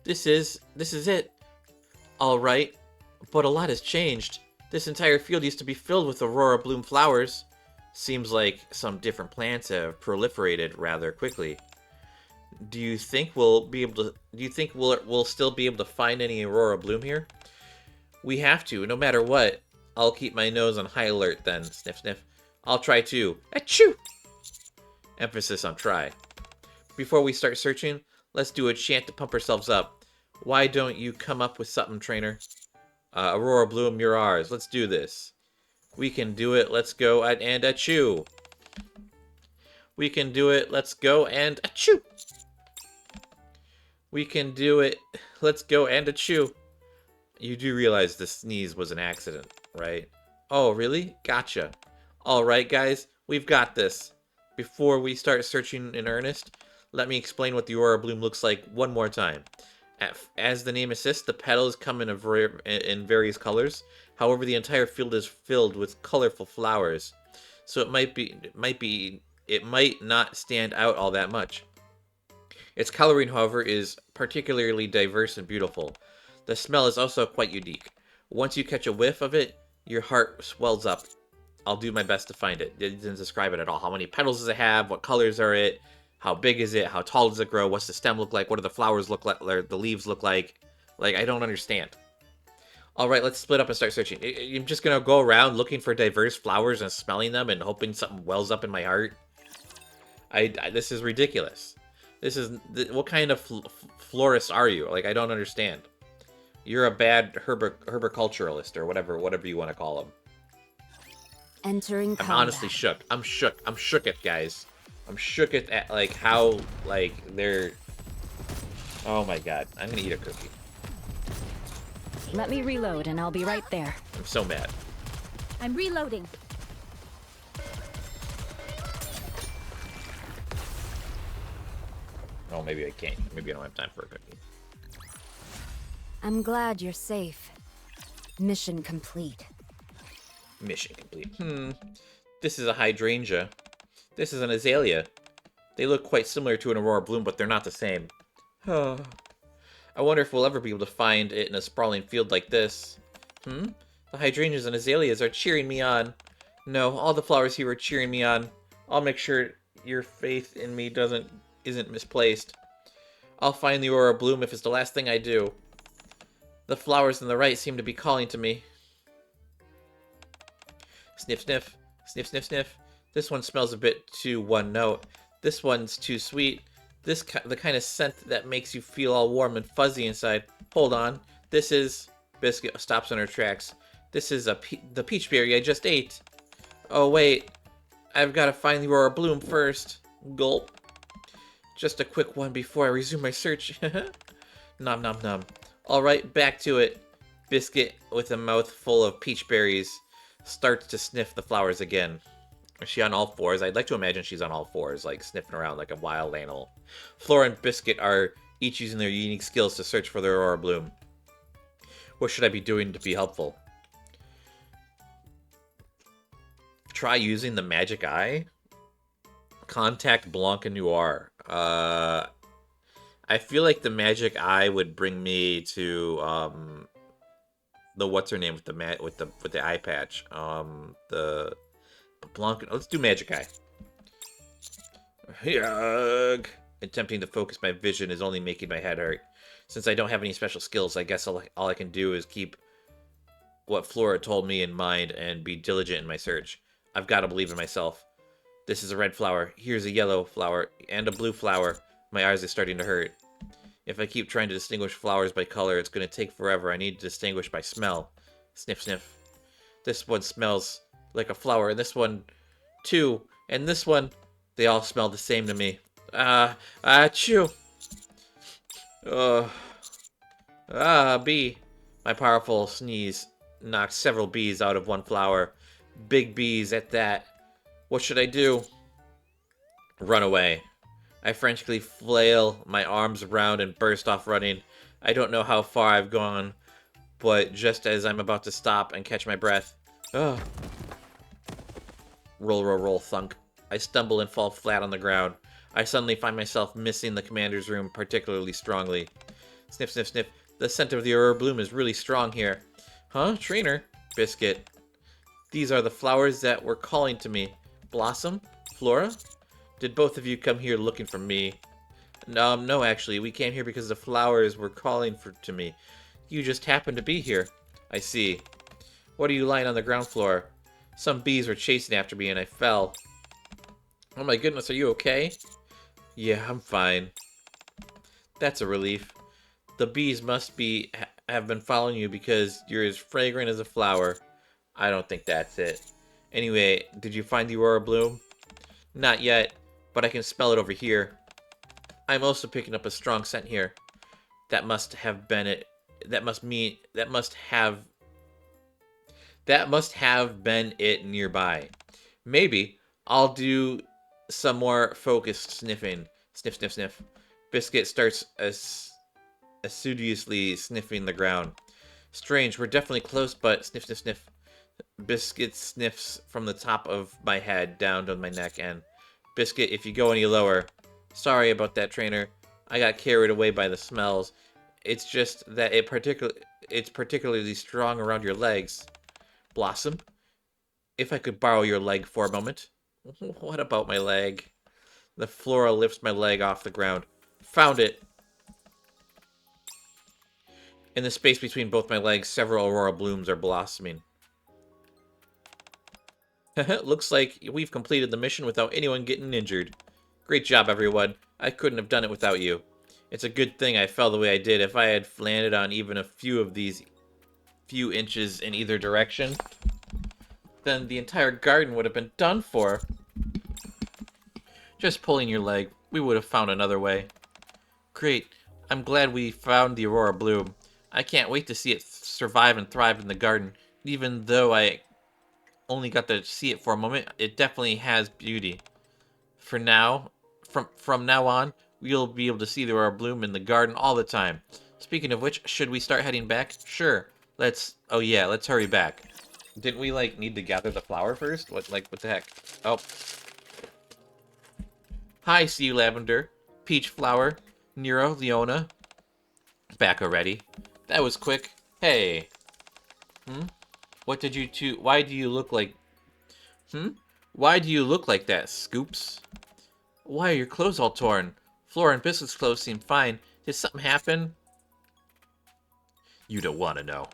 This is it. All right, but a lot has changed. This entire field used to be filled with Aurora Bloom flowers. Seems like some different plants have proliferated rather quickly. Do you think we'll still be able to find any Aurora Bloom here? We have to, no matter what. I'll keep my nose on high alert then. Sniff, sniff. I'll try too. Achoo! Emphasis on try. Before we start searching, let's do a chant to pump ourselves up. Why don't you come up with something, trainer? Aurora Bloom, you're ours. Let's do this. We can do it. Let's go and achoo. We can do it. Let's go and achoo. We can do it. Let's go and achoo. You do realize the sneeze was an accident, right? Oh, really? Gotcha. Alright, guys. We've got this. Before we start searching in earnest, let me explain what the Aurora Bloom looks like one more time. As the name assists, the petals come in various colors. However, the entire field is filled with colorful flowers. So it might not stand out all that much. Its coloring, however, is particularly diverse and beautiful. The smell is also quite unique. Once you catch a whiff of it, your heart swells up. I'll do my best to find it. It doesn't describe it at all. How many petals does it have? What colors are it? How big is it? How tall does it grow? What's the stem look like? What do the flowers look like? Or the leaves look like? Like, I don't understand. Alright, let's split up and start searching. I'm just gonna go around looking for diverse flowers and smelling them and hoping something wells up in my heart. This is ridiculous. What kind of florist are you? Like, I don't understand. You're a bad herbiculturalist or whatever you want to call them. Entering I'm combat. honestly shook. I'm shook at, guys. I'm shook at like how like they're. Oh my god! I'm gonna eat a cookie. Let me reload and I'll be right there. I'm so mad. I'm reloading. Oh, maybe I can't. Maybe I don't have time for a cookie. I'm glad you're safe. Mission complete. Mission complete. This is a hydrangea. This is an azalea. They look quite similar to an Aurora Bloom, but they're not the same. I wonder if we'll ever be able to find it in a sprawling field like this. The hydrangeas and azaleas are cheering me on. No, all the flowers here are cheering me on. I'll make sure your faith in me isn't misplaced. I'll find the Aurora Bloom if it's the last thing I do. The flowers on the right seem to be calling to me. Sniff, sniff. Sniff, sniff, sniff. This one smells a bit too one note. This one's too sweet. The kind of scent that makes you feel all warm and fuzzy inside. Hold on. This is... Biscuit stops in her tracks. This is the peach berry I just ate. Oh, wait. I've got to find the Aurora Bloom first. Gulp. Just a quick one before I resume my search. Nom nom nom. Alright, back to it. Biscuit, with a mouth full of peach berries, starts to sniff the flowers again. Is she on all fours? I'd like to imagine she's on all fours, like sniffing around like a wild animal. Flora and Biscuit are each using their unique skills to search for their Aurora Bloom. What should I be doing to be helpful? Try using the magic eye? Contact Blanc and Noir. I feel like the magic eye would bring me to the what's her name with the eye patch. The Blanc. Let's do magic eye. Yuck. Attempting to focus my vision is only making my head hurt. Since I don't have any special skills, I guess all I can do is keep what Flora told me in mind and be diligent in my search. I've got to believe in myself. This is a red flower. Here's a yellow flower and a blue flower. My eyes are starting to hurt. If I keep trying to distinguish flowers by color, it's going to take forever. I need to distinguish by smell. Sniff, sniff. This one smells like a flower, and this one, too. And this one, they all smell the same to me. Achoo! Bee. My powerful sneeze knocked several bees out of one flower. Big bees at that. What should I do? Run away. I frantically flail my arms around and burst off running. I don't know how far I've gone, but just as I'm about to stop and catch my breath... Roll, roll, roll, thunk. I stumble and fall flat on the ground. I suddenly find myself missing the commander's room particularly strongly. Sniff, sniff, sniff. The scent of the Aurora Bloom is really strong here. Huh? Trainer? Biscuit. These are the flowers that were calling to me. Blossom? Flora? Did both of you come here looking for me? No, actually. We came here because the flowers were calling to me. You just happened to be here. I see. What are you lying on the ground floor? Some bees were chasing after me and I fell. Oh my goodness, are you okay? Yeah, I'm fine. That's a relief. The bees must have been following you because you're as fragrant as a flower. I don't think that's it. Anyway, did you find the Aurora Bloom? Not yet, but I can smell it over here. I'm also picking up a strong scent here. That must have been it. That must have been it nearby. Maybe I'll do some more focused sniffing. Sniff, sniff, sniff. Biscuit starts assiduously sniffing the ground. Strange, we're definitely close, but sniff, sniff, sniff. Biscuit sniffs from the top of my head down to my neck, and Biscuit, if you go any lower... Sorry about that, trainer. I got carried away by the smells. It's just that it's particularly strong around your legs. Blossom, if I could borrow your leg for a moment. What about my leg? The Flora lifts my leg off the ground. Found it. In the space between both my legs, several Aurora blooms are blossoming. Looks like we've completed the mission without anyone getting injured. Great job, everyone. I couldn't have done it without you. It's a good thing I fell the way I did. If I had landed on even a few of these few inches in either direction, then the entire garden would have been done for. Just pulling your leg, we would have found another way. Great. I'm glad we found the Aurora Bloom. I can't wait to see it survive and thrive in the garden. Even though I only got to see it for a moment, it definitely has beauty. For now, from now on, we'll be able to see the Aurora Bloom in the garden all the time. Speaking of which, should we start heading back? Sure. Let's hurry back. Didn't we, need to gather the flower first? What the heck? Oh. Hi, Sea Lavender, Peach Flower, Nero, Leona. Back already. That was quick. Hey. What did you two... Why do you look like... Why do you look like that, Scoops? Why are your clothes all torn? Flora and Biscuit's clothes seem fine. Did something happen? You don't want to know.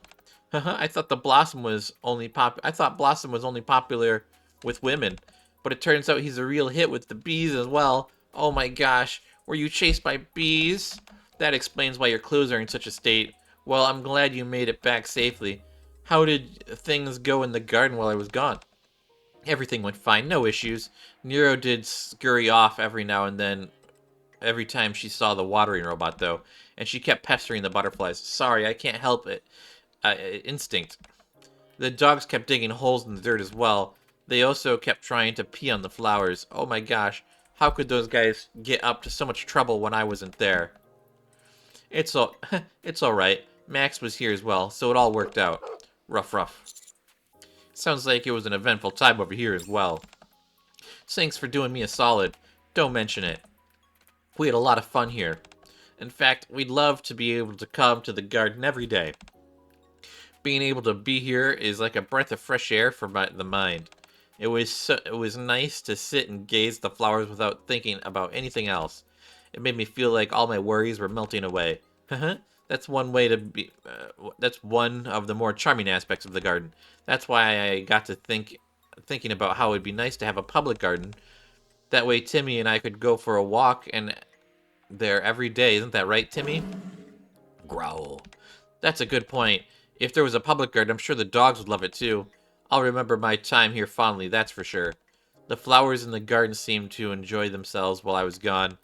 I thought Blossom was only popular with women, but it turns out he's a real hit with the bees as well. Oh my gosh, were you chased by bees? That explains why your clothes are in such a state. Well, I'm glad you made it back safely. How did things go in the garden while I was gone? Everything went fine, no issues. Nero did scurry off every now and then, every time she saw the watering robot, though, and she kept pestering the butterflies. Sorry, I can't help it. Instinct. The dogs kept digging holes in the dirt as well. They also kept trying to pee on the flowers. Oh my gosh, how could those guys get up to so much trouble when I wasn't there? It's all right. Max was here as well, so it all worked out. Rough, rough. Sounds like it was an eventful time over here as well. Thanks for doing me a solid. Don't mention it. We had a lot of fun here. In fact, we'd love to be able to come to the garden every day. Being able to be here is like a breath of fresh air for the mind. It was nice to sit and gaze at the flowers without thinking about anything else. It made me feel like all my worries were melting away. That's one way to be. That's one of the more charming aspects of the garden. That's why I got to thinking about how it'd be nice to have a public garden. That way, Timmy and I could go for a walk and there every day. Isn't that right, Timmy? Growl. That's a good point. If there was a public garden, I'm sure the dogs would love it too. I'll remember my time here fondly, that's for sure. The flowers in the garden seemed to enjoy themselves while I was gone.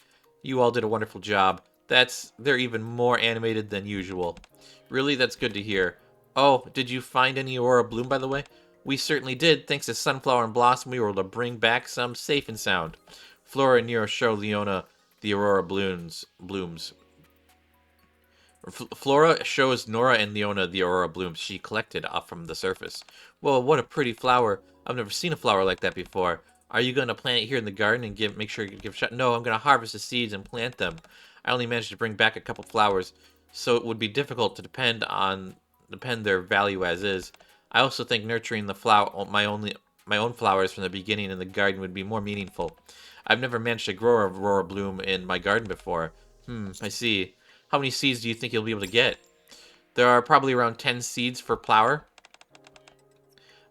You all did a wonderful job. They're even more animated than usual. Really, that's good to hear. Oh, did you find any Aurora Bloom, by the way? We certainly did. Thanks to Sunflower and Blossom, we were able to bring back some safe and sound. Flora and Nero show Leona the Aurora blooms. Flora shows Nora and Leona the Aurora blooms she collected off from the surface. Whoa, what a pretty flower. I've never seen a flower like that before. Are you going to plant it here in the garden and make sure you give a shot? No, I'm going to harvest the seeds and plant them. I only managed to bring back a couple flowers, so it would be difficult to depend their value as is. I also think nurturing my own flowers from the beginning in the garden would be more meaningful. I've never managed to grow a Aurora Bloom in my garden before. I see. How many seeds do you think you'll be able to get? There are probably around 10 seeds for flower.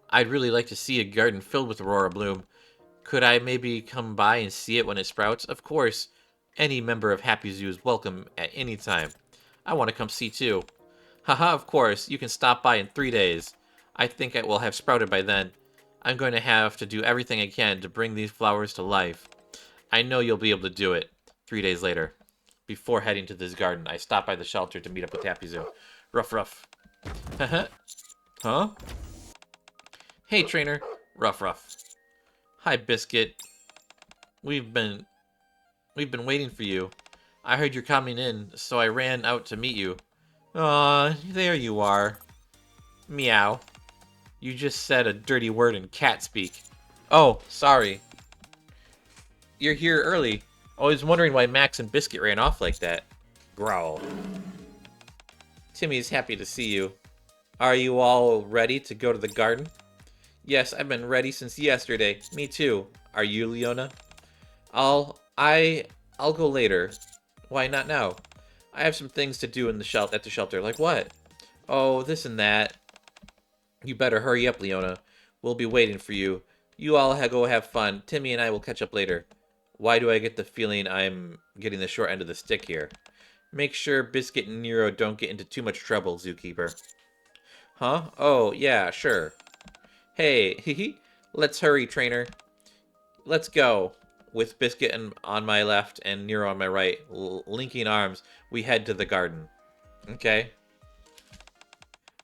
I'd really like to see a garden filled with Aurora Bloom. Could I maybe come by and see it when it sprouts? Of course. Any member of Happy Zoo is welcome at any time. I want to come see too. Haha, of course, you can stop by in 3 days. I think it will have sprouted by then. I'm going to have to do everything I can to bring these flowers to life. I know you'll be able to do it. 3 days later. Before heading to this garden, I stopped by the shelter to meet up with Tapizu. Ruff ruff. Huh? Hey, trainer. Ruff ruff. Hi, Biscuit. We've been waiting for you. I heard you're coming in, so I ran out to meet you. Aw, there you are. Meow. You just said a dirty word in cat speak. Oh, sorry. You're here early. I was wondering why Max and Biscuit ran off like that. Growl. Timmy's happy to see you. Are you all ready to go to the garden? Yes, I've been ready since yesterday. Me too. Are you, Leona? I'll go later. Why not now? I have some things to do in the at the shelter. Like what? Oh, this and that. You better hurry up, Leona. We'll be waiting for you. You all go have fun. Timmy and I will catch up later. Why do I get the feeling I'm getting the short end of the stick here? Make sure Biscuit and Nero don't get into too much trouble, Zookeeper. Huh? Oh, yeah, sure. Hey, let's hurry, trainer. Let's go. With Biscuit on my left and Nero on my right, linking arms, we head to the garden. Okay.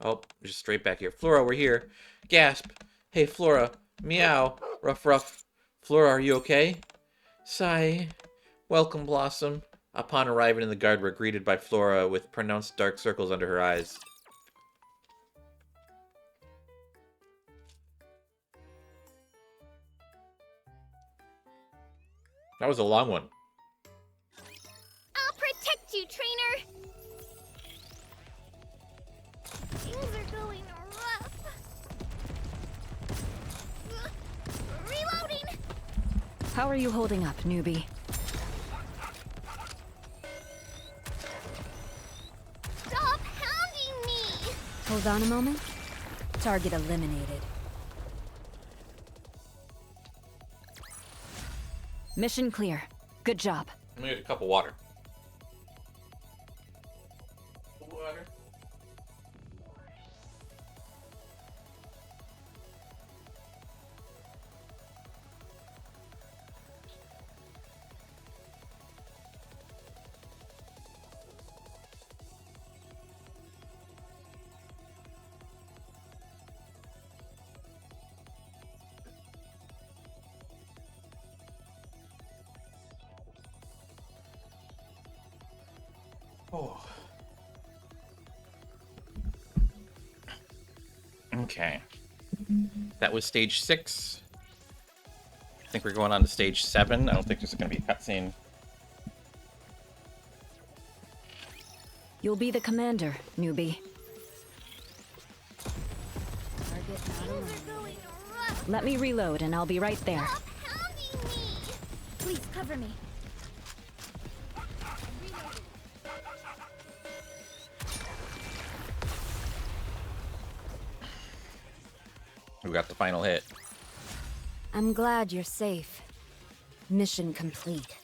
Oh, just straight back here. Flora, we're here. Gasp. Hey, Flora. Meow. Ruff, ruff. Flora, are you okay? Sigh. Welcome, Blossom. Upon arriving in the garden, we're greeted by Flora with pronounced dark circles under her eyes. That was a long one. I'll protect you, trainer! Things are going rough. Reloading! How are you holding up, newbie? Stop hounding me! Hold on a moment. Target eliminated. Mission clear. Good job. I'm gonna get a cup of water. Water. Oh. Okay. That was stage 6. I think we're going on to stage 7. I don't think there's going to be a cutscene. You'll be the commander, newbie. Things are going rough. Let me reload and I'll be right there. Stop hounding me! Please cover me. We got the final hit. I'm glad you're safe. Mission complete.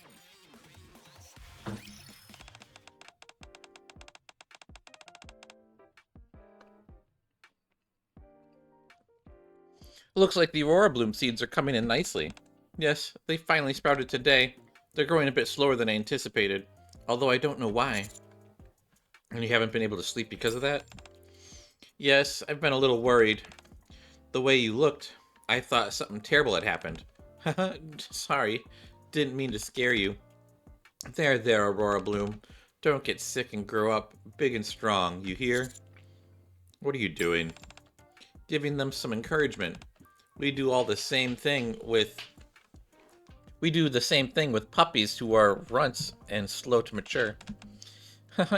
Looks like the Aurora Bloom seeds are coming in nicely. Yes, they finally sprouted today. They're growing a bit slower than I anticipated, although I don't know why. And you haven't been able to sleep because of that? Yes, I've been a little worried. The way you looked, I thought something terrible had happened. Haha, sorry. Didn't mean to scare you. There, Aurora Bloom. Don't get sick and grow up big and strong, you hear? What are you doing? Giving them some encouragement. We do the same thing with puppies who are runts and slow to mature.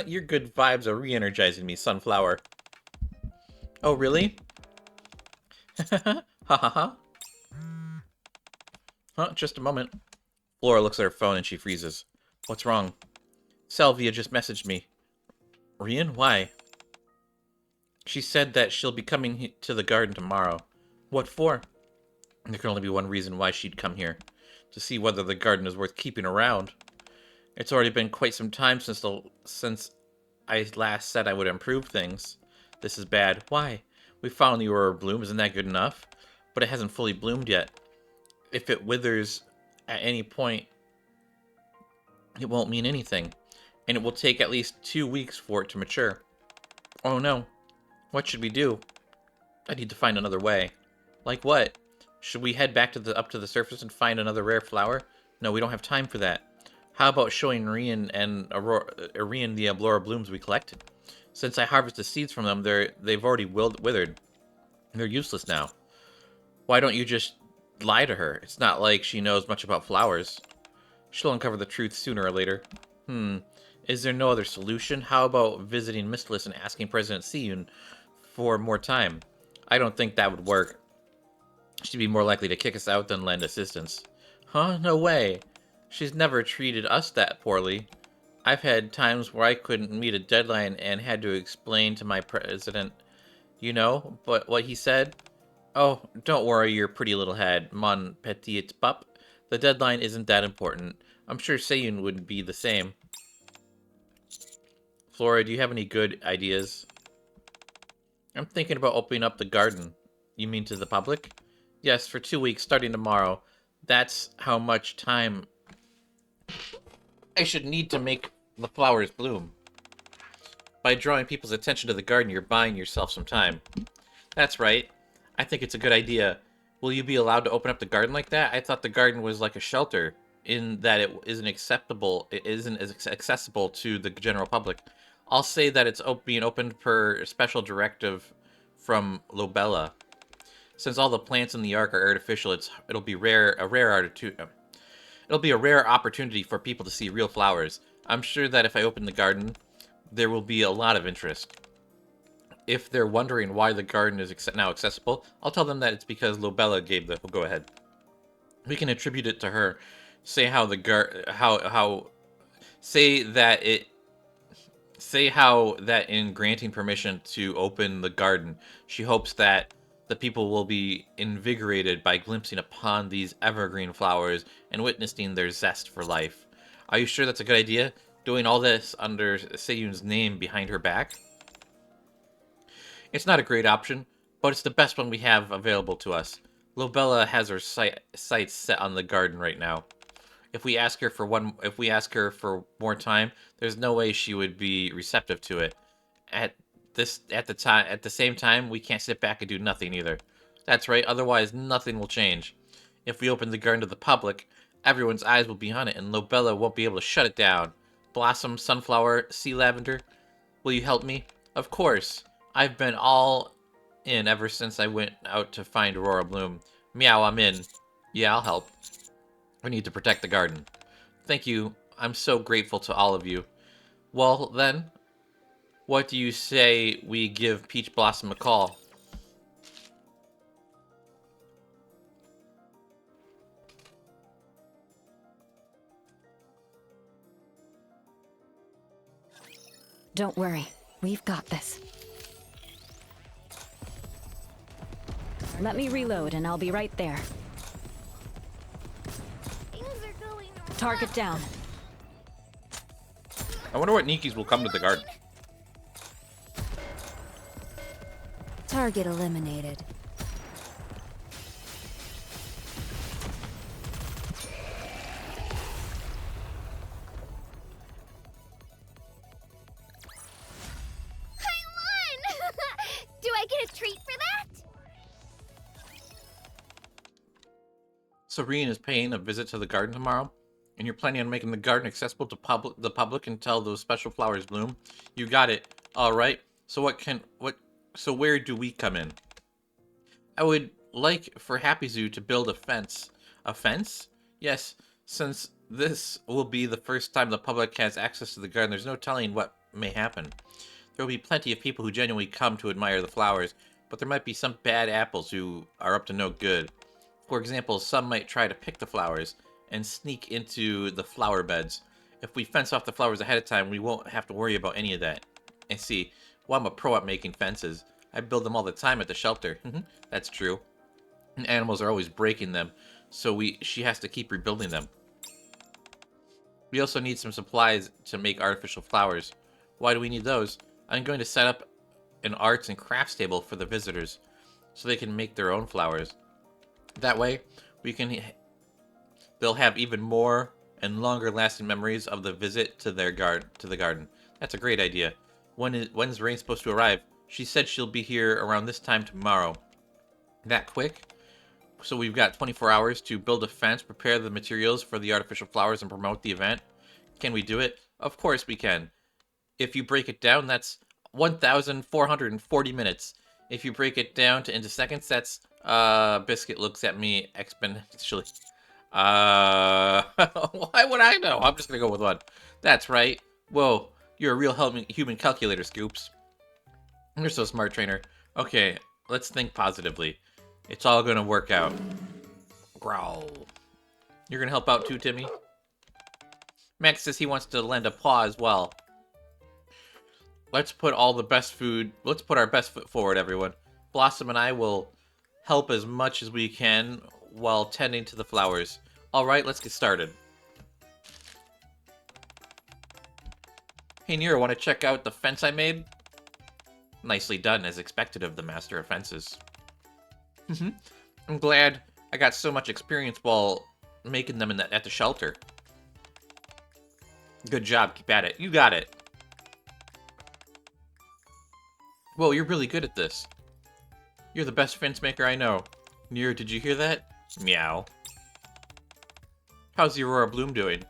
Your good vibes are re-energizing me, Sunflower. Oh, really? Ha ha ha. Huh, just a moment. Flora looks at her phone and she freezes. What's wrong? Salvia just messaged me. Rian, why? She said that she'll be coming to the garden tomorrow. What for? There can only be one reason why she'd come here. To see whether the garden is worth keeping around. It's already been quite some time since I last said I would improve things. This is bad. Why? We found the aurora bloom. Isn't that good enough? But it hasn't fully bloomed yet. If it withers at any point, it won't mean anything. And it will take at least 2 weeks for it to mature. Oh no. What should we do? I need to find another way. Like what? Should we head back up to the surface and find another rare flower? No, we don't have time for that. How about showing Rian the aurora blooms we collected? Since I harvested seeds from them, they've already withered. They're useless now. Why don't you just lie to her? It's not like she knows much about flowers. She'll uncover the truth sooner or later. Is there no other solution? How about visiting Mistless and asking President Siyun for more time? I don't think that would work. She'd be more likely to kick us out than lend assistance. Huh? No way. She's never treated us that poorly. I've had times where I couldn't meet a deadline and had to explain to my president, but what he said? Oh, don't worry your pretty little head, mon petit pup. The deadline isn't that important. I'm sure Seiyun would be the same. Flora, do you have any good ideas? I'm thinking about opening up the garden. You mean to the public? Yes, for 2 weeks, starting tomorrow. That's how much time I should need to make the flowers bloom. By drawing people's attention to the garden, you're buying yourself some time. That's right. I think it's a good idea. Will you be allowed to open up the garden like that? I thought the garden was like a shelter, in that it isn't as accessible to the general public. I'll say that it's being opened per special directive from Lobella. Since all the plants in the Ark are artificial, it'll be a rare opportunity for people to see real flowers. I'm sure that if I open the garden, there will be a lot of interest. If they're wondering why the garden is now accessible, I'll tell them that it's because Lobella gave the go-ahead. We can attribute it to her. Say how that in granting permission to open the garden, she hopes that the people will be invigorated by glimpsing upon these evergreen flowers and witnessing their zest for life. Are you sure that's a good idea? Doing all this under Seiyun's name behind her back? It's not a great option, but it's the best one we have available to us. Lobella has her sights set on the garden right now. If we ask her for more time, there's no way she would be receptive to it. At the same time, we can't sit back and do nothing either. That's right, otherwise nothing will change. If we open the garden to the public, everyone's eyes will be on it, and Lobella won't be able to shut it down. Blossom, Sunflower, Sea Lavender, will you help me? Of course. I've been all in ever since I went out to find Aurora Bloom. Meow, I'm in. Yeah, I'll help. We need to protect the garden. Thank you. I'm so grateful to all of you. Well, then, what do you say we give Peach Blossom a call? Don't worry. We've got this. Let me reload and I'll be right there. Things are going wrong. Target down. I wonder what Nikke's will come to the garden. Target eliminated. I won! Do I get a treat for that? Serene is paying a visit to the garden tomorrow, and you're planning on making the garden accessible to the public until those special flowers bloom. You got it. All right. So where do we come in? I would like for Happy Zoo to build a fence. A fence? Yes, since this will be the first time the public has access to the garden, there's no telling what may happen. There will be plenty of people who genuinely come to admire the flowers, but there might be some bad apples who are up to no good. For example, some might try to pick the flowers and sneak into the flower beds. If we fence off the flowers ahead of time, we won't have to worry about any of that. And see, well, I'm a pro at making fences. I build them all the time at the shelter. That's true. And animals are always breaking them, so she has to keep rebuilding them. We also need some supplies to make artificial flowers. Why do we need those? I'm going to set up an arts and crafts table for the visitors, so they can make their own flowers. That way, they'll have even more and longer lasting memories of the visit to the garden. That's a great idea. When's Rain supposed to arrive? She said she'll be here around this time tomorrow. That quick? So we've got 24 hours to build a fence, prepare the materials for the artificial flowers, and promote the event. Can we do it? Of course we can. If you break it down, that's 1,440 minutes. If you break it down into seconds, that's... Biscuit looks at me exponentially. Why would I know? I'm just gonna go with one. That's right. Whoa, you're a real human calculator, Scoops. You're so smart, trainer. Okay, let's think positively. It's all gonna work out. Growl. You're gonna help out too, Timmy? Max says he wants to lend a paw as well. Let's put our best foot forward, everyone. Blossom and I will help as much as we can while tending to the flowers. Alright, let's get started. Hey Nero, want to check out the fence I made? Nicely done, as expected of the Master of Fences. I'm glad I got so much experience while making them at the shelter. Good job, keep at it. You got it. Whoa, you're really good at this. You're the best fence maker I know. Nero, did you hear that? Meow. How's the Aurora Bloom doing?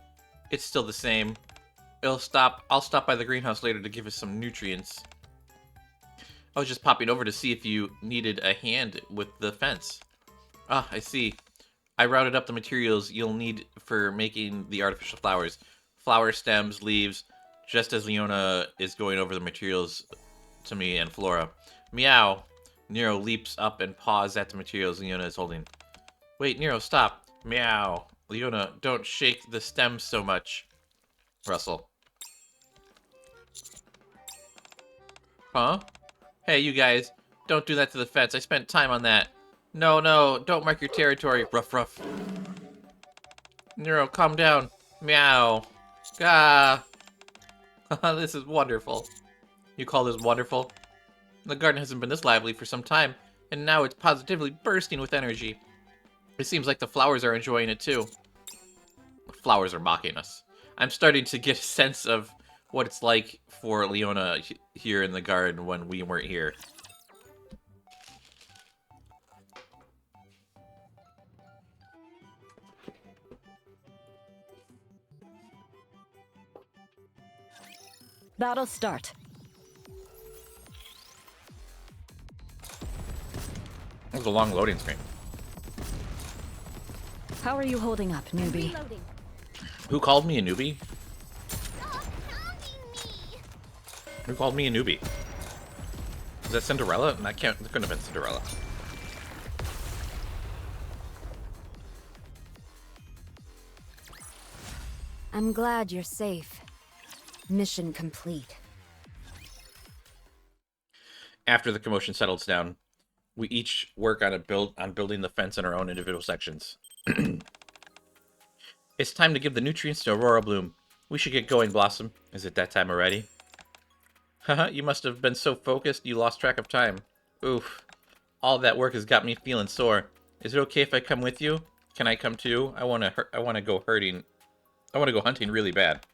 It's still the same. I'll stop by the greenhouse later to give us some nutrients. I was just popping over to see if you needed a hand with the fence. Ah, I see. I routed up the materials you'll need for making the artificial flowers. Flower stems, leaves, just as Leona is going over the materials to me and Flora. Meow. Nero leaps up and paws at the materials Leona is holding. Wait, Nero, stop. Meow. Leona, don't shake the stems so much. Russell. Huh? Hey, you guys. Don't do that to the fence. I spent time on that. No, don't mark your territory. Ruff, ruff. Nero, calm down. Meow. Gah. This is wonderful. You call this wonderful? The garden hasn't been this lively for some time, and now it's positively bursting with energy. It seems like the flowers are enjoying it too. The flowers are mocking us. I'm starting to get a sense of what it's like for Leona here in the garden when we weren't here. Battle start. That was a long loading screen. How are you holding up, newbie? Reloading. Who called me a newbie? Stop pounding me. Who called me a newbie? Is that Cinderella? That couldn't have been Cinderella. I'm glad you're safe. Mission complete. After the commotion settles down, we each work on building the fence in our own individual sections. It's time to give the nutrients to Aurora Bloom. We should get going, Blossom. Is it that time already? Haha, you must have been so focused you lost track of time. Oof. All that work has got me feeling sore. Is it okay if I come with you? Can I come too? I want to go hurting. I want to go hunting really bad.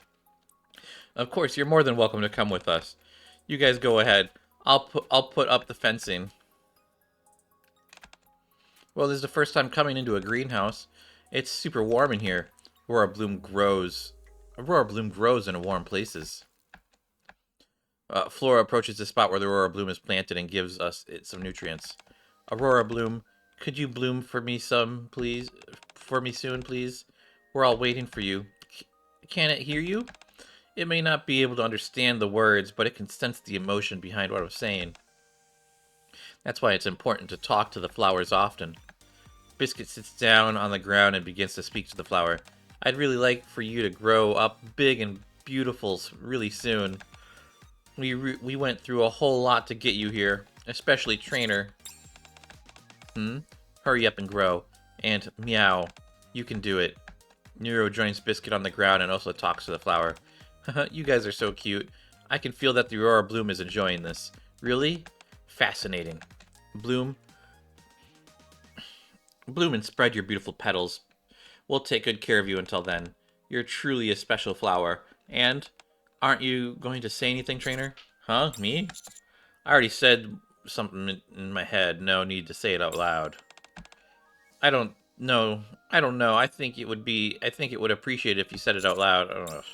Of course, you're more than welcome to come with us. You guys go ahead. I'll put up the fencing. Well, this is the first time coming into a greenhouse. It's super warm in here. Aurora Bloom grows. Aurora Bloom grows in warm places. Flora approaches the spot where the Aurora Bloom is planted and gives us some nutrients. Aurora Bloom, could you bloom for me soon, please? We're all waiting for you. Can it hear you? It may not be able to understand the words, but it can sense the emotion behind what I'm saying. That's why it's important to talk to the flowers often. Biscuit sits down on the ground and begins to speak to the flower. I'd really like for you to grow up big and beautiful really soon. We went through a whole lot to get you here, especially Trainer. Hurry up and grow. And meow, you can do it. Nero joins Biscuit on the ground and also talks to the flower. You guys are so cute. I can feel that the Aurora Bloom is enjoying this. Really? Fascinating. Bloom and spread your beautiful petals. We'll take good care of you until then. You're truly a special flower. And, aren't you going to say anything, trainer? Huh? Me? I already said something in my head. No need to say it out loud. I don't know. I think it would appreciate it if you said it out loud. Ugh.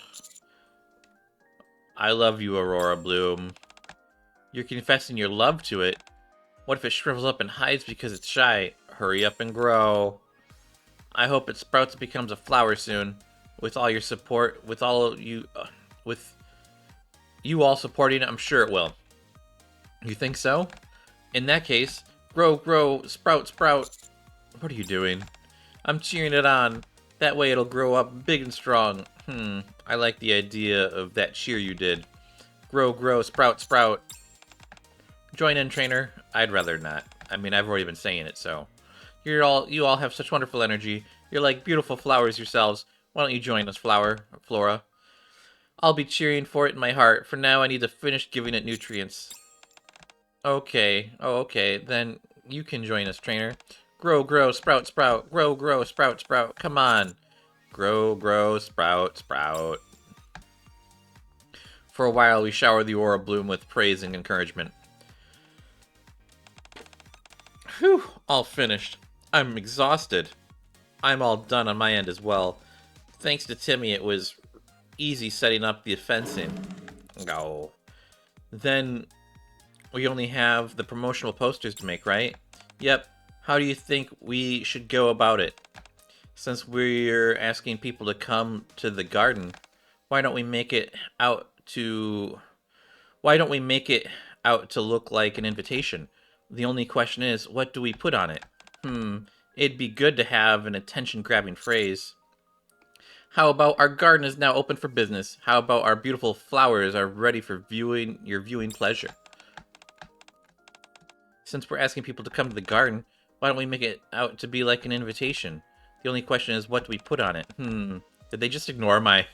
I love you, Aurora Bloom. You're confessing your love to it. What if it shrivels up and hides because it's shy? Hurry up and grow. I hope it sprouts and becomes a flower soon. With all your support, with you all supporting it, I'm sure it will. You think so? In that case, grow, sprout. What are you doing? I'm cheering it on. That way it'll grow up big and strong. I like the idea of that cheer you did. Grow, sprout. Join in, trainer. I'd rather not. I mean, I've already been saying it, so. You all have such wonderful energy. You're like beautiful flowers yourselves. Why don't you join us, Flora? I'll be cheering for it in my heart. For now, I need to finish giving it nutrients. Okay. Oh, okay. Then you can join us, trainer. Grow, sprout. Grow, sprout. Come on. Grow, sprout. For a while, we shower the Aurora Bloom with praise and encouragement. Whew, all finished. I'm exhausted. I'm all done on my end as well. Thanks to Timmy, it was easy setting up the fencing. Oh. Then we only have the promotional posters to make, right? Yep. How do you think we should go about it? Since we're asking people to come to the garden, why don't we make it out to look like an invitation? The only question is, what do we put on it? It'd be good to have an attention-grabbing phrase. How about our garden is now open for business? How about our beautiful flowers are ready for your viewing pleasure? Since we're asking people to come to the garden, why don't we make it out to be like an invitation? The only question is, what do we put on it? Did they just ignore my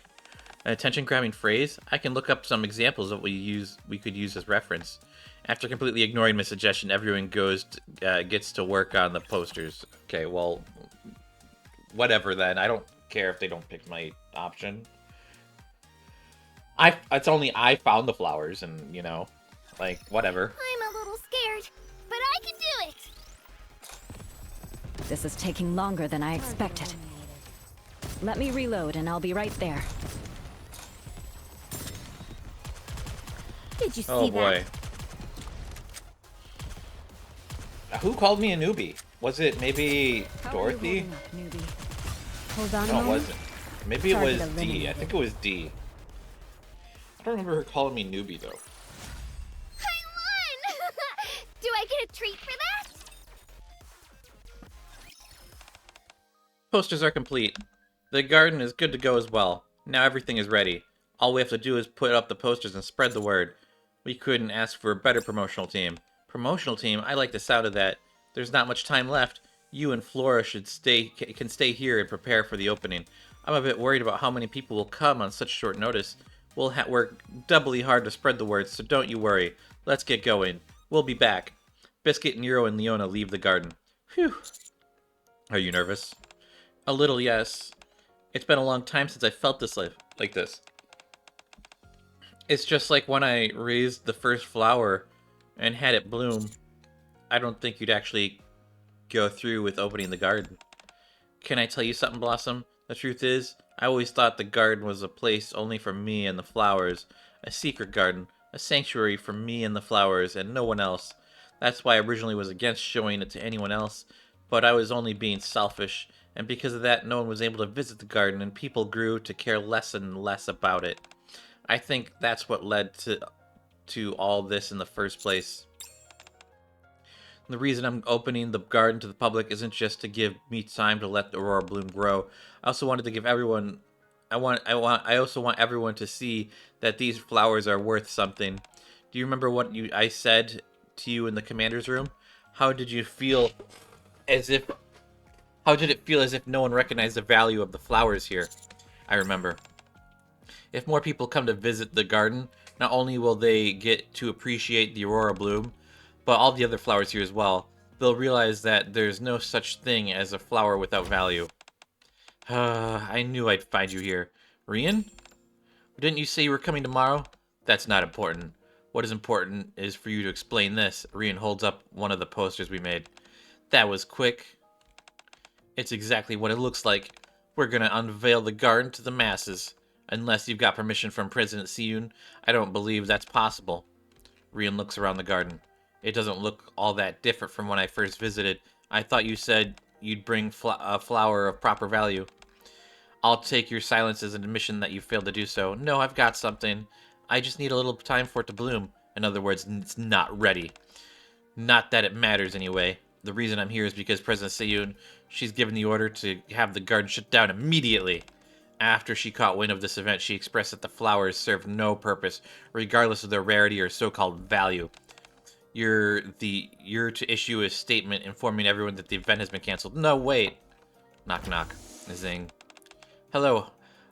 attention-grabbing phrase? I can look up some examples of what we could use as reference. After completely ignoring my suggestion, everyone gets to work on the posters. Okay, well, whatever then. I don't care if they don't pick my option. It's only I found the flowers, and like whatever. I'm a little scared, but I can do it. This is taking longer than I expected. Let me reload and I'll be right there. Did you see Oh boy. Who called me a newbie? Was it maybe Dorothy? Hold on a No, it moment. wasn't. Maybe it was Target D. I eliminated. think it was D. I don't remember her calling me newbie though. I won! Do I get a treat for that? Posters are complete. The garden is good to go as well. Now everything is ready. All we have to do is put up the posters and spread the word. We couldn't ask for a better promotional team. Promotional team? I like the sound of that. There's not much time left. You and Flora can stay here and prepare for the opening. I'm a bit worried about how many people will come on such short notice. We'll work doubly hard to spread the word, so don't you worry. Let's get going. We'll be back. Biscuit, Nero, and Leona leave the garden. Phew. Are you nervous? A little, yes. It's been a long time since I felt this like this. It's just like when I raised the first flower and had it bloom. I don't think you'd actually go through with opening the garden. Can I tell you something, Blossom? The truth is, I always thought the garden was a place only for me and the flowers. A secret garden. A sanctuary for me and the flowers and no one else. That's why I originally was against showing it to anyone else. But I was only being selfish. And because of that, no one was able to visit the garden and people grew to care less and less about it. I think that's what led to all this in the first place. The reason I'm opening the garden to the public isn't just to give me time to let the Aurora Bloom grow. I also wanted to give everyone I also want everyone to see that these flowers are worth something. Do you remember what I said to you in the commander's room? How did it feel as if no one recognized the value of the flowers here? I remember. If more people come to visit the garden, Not only will they get to appreciate the aurora bloom, but all the other flowers here as well. They'll realize that there's no such thing as a flower without value. I knew I'd find you here. Rian? Didn't you say you were coming tomorrow? That's not important. What is important is for you to explain this. Rian holds up one of the posters we made. That was quick. It's exactly what it looks like. We're gonna unveil the garden to the masses. Unless you've got permission from President Siyun, I don't believe that's possible. Rian looks around the garden. It doesn't look all that different from when I first visited. I thought you said you'd bring a flower of proper value. I'll take your silence as an admission that you failed to do so. No, I've got something. I just need a little time for it to bloom. In other words, it's not ready. Not that it matters anyway. The reason I'm here is because President Seyun, she's given the order to have the garden shut down immediately. After she caught wind of this event, she expressed that the flowers serve no purpose, regardless of their rarity or so-called value. You're to issue a statement informing everyone that the event has been canceled. No, wait. Knock knock. Zing. Hello,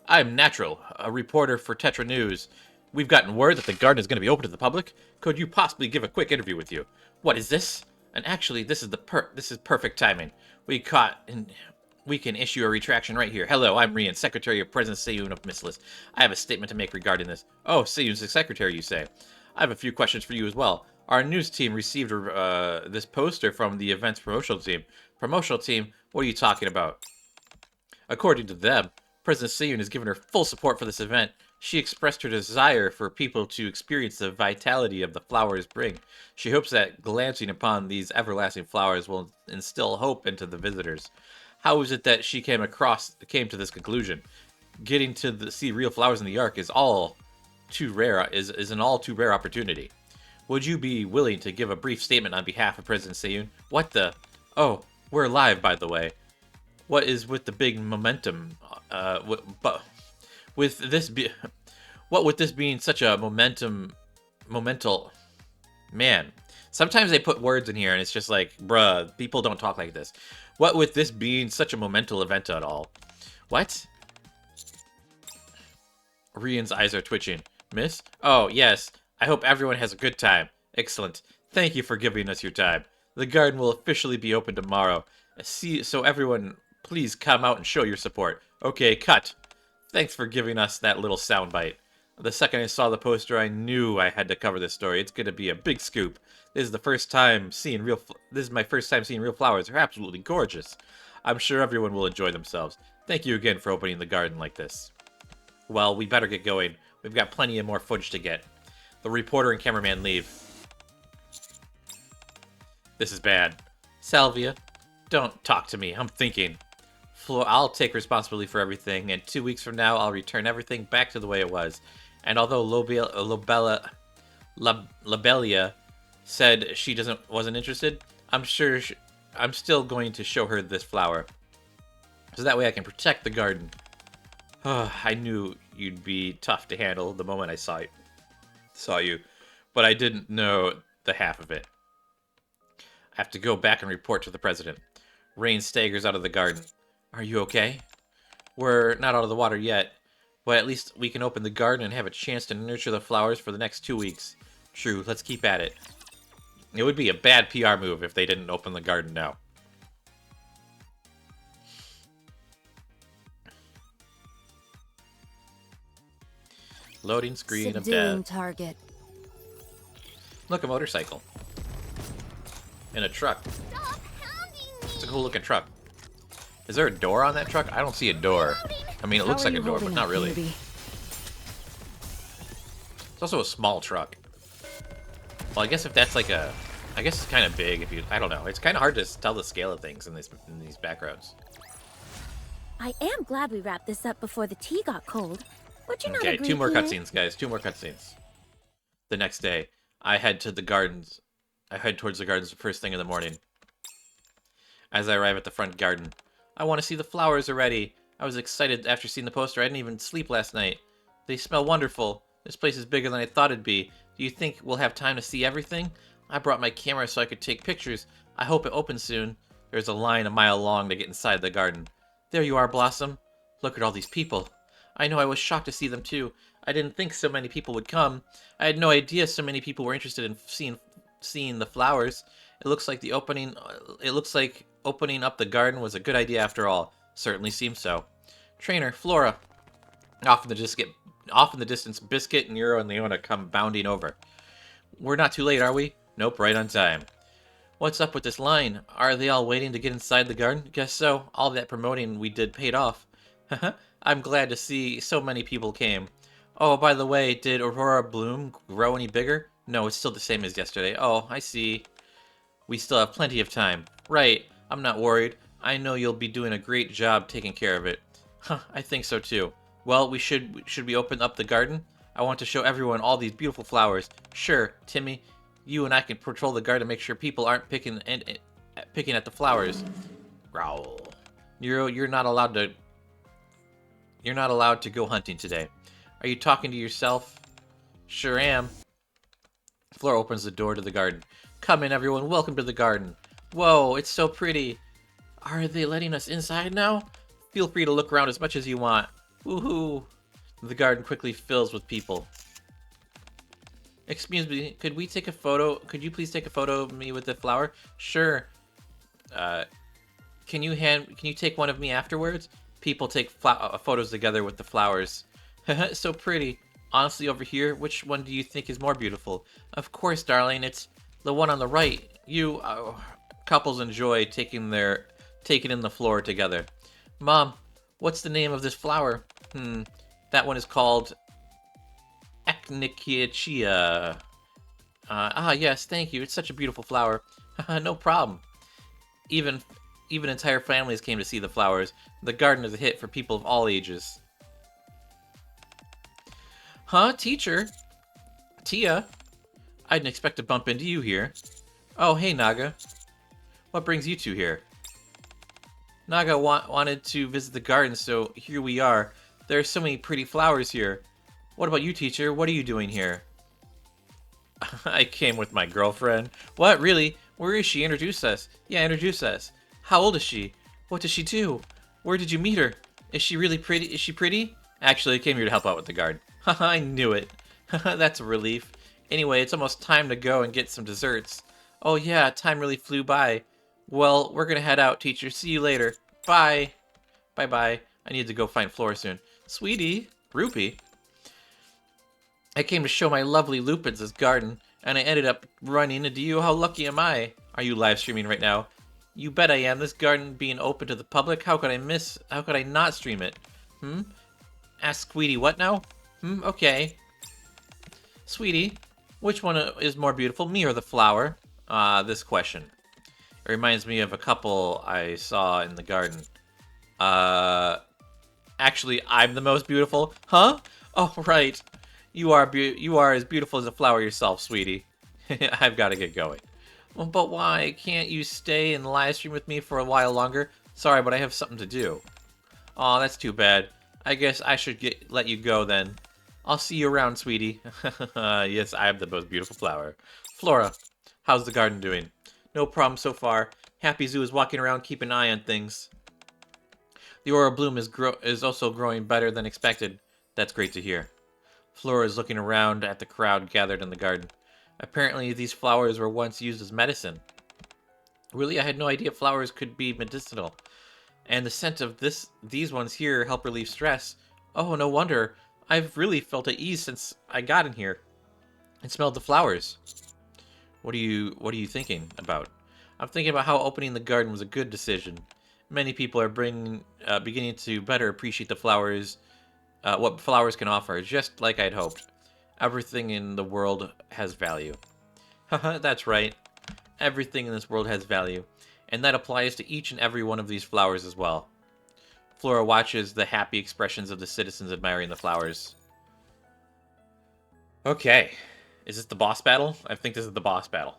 I'm Natural, a reporter for Tetra News. We've gotten word that the garden is going to be open to the public. Could you possibly give a quick interview with you? What is this? And actually, this is perfect timing. We can issue a retraction right here. Hello, I'm Rian, Secretary of President Seyun of Mistlis. I have a statement to make regarding this. Oh, Seyun's the secretary, you say? I have a few questions for you as well. Our news team received this poster from the event's promotional team. Promotional team? What are you talking about? According to them, President Seyun has given her full support for this event. She expressed her desire for people to experience the vitality of the flowers bring. She hopes that glancing upon these everlasting flowers will instill hope into the visitors. How is it that she came to this conclusion? Getting to see real flowers in the Ark is an all too rare opportunity. Would you be willing to give a brief statement on behalf of President Seyun? What the? Oh, we're live, by the way. What is with the big momentum? What with this being such a momental, man. Sometimes they put words in here and it's just like, bruh, people don't talk like this. What with this being such a momental event at all? What? Rian's eyes are twitching. Miss? Oh, yes. I hope everyone has a good time. Excellent. Thank you for giving us your time. The garden will officially be open tomorrow. So everyone, please come out and show your support. Okay, cut. Thanks for giving us that little soundbite. The second I saw the poster, I knew I had to cover this story. It's going to be a big scoop. This is my first time seeing real flowers. They're absolutely gorgeous. I'm sure everyone will enjoy themselves. Thank you again for opening the garden like this. Well, we better get going. We've got plenty of more footage to get. The reporter and cameraman leave. This is bad. Salvia, don't talk to me. I'm thinking. I'll take responsibility for everything, and 2 weeks from now, I'll return everything back to the way it was. And although Lobelia said she wasn't interested, I'm still going to show her this flower, so that way I can protect the garden. I knew you'd be tough to handle the moment I saw you, but I didn't know the half of it. I have to go back and report to the president. Rain staggers out of the garden. Are you okay? We're not out of the water yet, but at least we can open the garden and have a chance to nurture the flowers for the next 2 weeks. True, let's keep at it. It would be a bad PR move if they didn't open the garden now. Loading screen of death. Target. Look, a motorcycle. And a truck. Stop hounding me! It's a cool looking truck. Is there a door on that truck? I don't see a door. I mean, it looks like a door, but not really. Baby? It's also a small truck. Well, I guess if that's like a... I guess it's kind of big if you... I don't know. It's kind of hard to tell the scale of things in these backgrounds. I am glad we wrapped this up before the tea got cold. Would you not Okay, agree, 2 more Pierre? cutscenes, guys. 2 more cutscenes. The next day, I head towards the gardens the first thing in the morning. As I arrive at the front garden, I want to see the flowers already. I was excited after seeing the poster. I didn't even sleep last night. They smell wonderful. This place is bigger than I thought it'd be. Do you think we'll have time to see everything? I brought my camera so I could take pictures. I hope it opens soon. There's a line a mile long to get inside the garden. There you are, Blossom. Look at all these people. I know I was shocked to see them too. I didn't think so many people would come. I had no idea so many people were interested in seeing the flowers. It looks like opening up the garden was a good idea after all. Certainly seems so. Trainer, Flora. Off in the distance, Biscuit, Nero, and Leona come bounding over. We're not too late, are we? Nope, right on time. What's up with this line? Are they all waiting to get inside the garden? Guess so. All that promoting we did paid off. I'm glad to see so many people came. Oh, by the way, did Aurora Bloom grow any bigger? No, it's still the same as yesterday. Oh, I see. We still have plenty of time. Right, I'm not worried. I know you'll be doing a great job taking care of it. Huh, I think so too. Well, should we open up the garden? I want to show everyone all these beautiful flowers. Sure, Timmy. You and I can patrol the garden to make sure people aren't picking at the flowers. Growl. Nero, you're not allowed to go hunting today. Are you talking to yourself? Sure am. Flora opens the door to the garden. Come in, everyone. Welcome to the garden. Whoa, it's so pretty. Are they letting us inside now? Feel free to look around as much as you want. Woohoo! The garden quickly fills with people. Excuse me, could we take a photo? Could you please take a photo of me with the flower? Sure. Can you take one of me afterwards? People take photos together with the flowers. So pretty. Honestly, over here, which one do you think is more beautiful? Of course, darling, it's the one on the right. Couples enjoy taking in the floor together. Mom, what's the name of this flower? That one is called Nikke. Yes, thank you. It's such a beautiful flower. No problem. Even entire families came to see the flowers. The garden is a hit for people of all ages. Huh, teacher? Tia? I didn't expect to bump into you here. Oh, hey, Naga. What brings you two here? Naga wanted to visit the garden, so here we are. There are so many pretty flowers here. What about you, teacher? What are you doing here? I came with my girlfriend. What, really? Where is she? Introduce us. Yeah, introduce us. How old is she? What does she do? Where did you meet her? Is she really pretty? Is she pretty? Actually, I came here to help out with the garden. Haha, I knew it. That's a relief. Anyway, it's almost time to go and get some desserts. Oh yeah, time really flew by. Well, we're gonna head out, teacher. See you later. Bye. Bye-bye. I need to go find Flora soon. Sweetie. Rupee. I came to show my lovely Lupins' garden, and I ended up running into you. How lucky am I? Are you live streaming right now? You bet I am. This garden being open to the public, how could I not stream it? Ask Sweetie what now? Okay. Sweetie, which one is more beautiful, me or the flower? This question. It reminds me of a couple I saw in the garden. Actually, I'm the most beautiful. Huh? Oh, right. You are as beautiful as a flower yourself, sweetie. I've got to get going. Well, but why? Can't you stay and live stream with me for a while longer? Sorry, but I have something to do. Aw, that's too bad. I guess I should let you go then. I'll see you around, sweetie. Yes, I am the most beautiful flower. Flora, how's the garden doing? No problem so far. Happy Zoo is walking around keeping an eye on things. The Aurora Bloom is also growing better than expected. That's great to hear. Flora is looking around at the crowd gathered in the garden. Apparently, these flowers were once used as medicine. Really, I had no idea flowers could be medicinal. And the scent of these ones here help relieve stress. Oh, no wonder. I've really felt at ease since I got in here and smelled the flowers. What are you thinking about? I'm thinking about how opening the garden was a good decision. Many people are beginning to better appreciate the flowers, what flowers can offer, just like I'd hoped. Everything in the world has value. Haha, that's right. Everything in this world has value, and that applies to each and every one of these flowers as well. Flora watches the happy expressions of the citizens admiring the flowers. Okay. Is this the boss battle? I think this is the boss battle.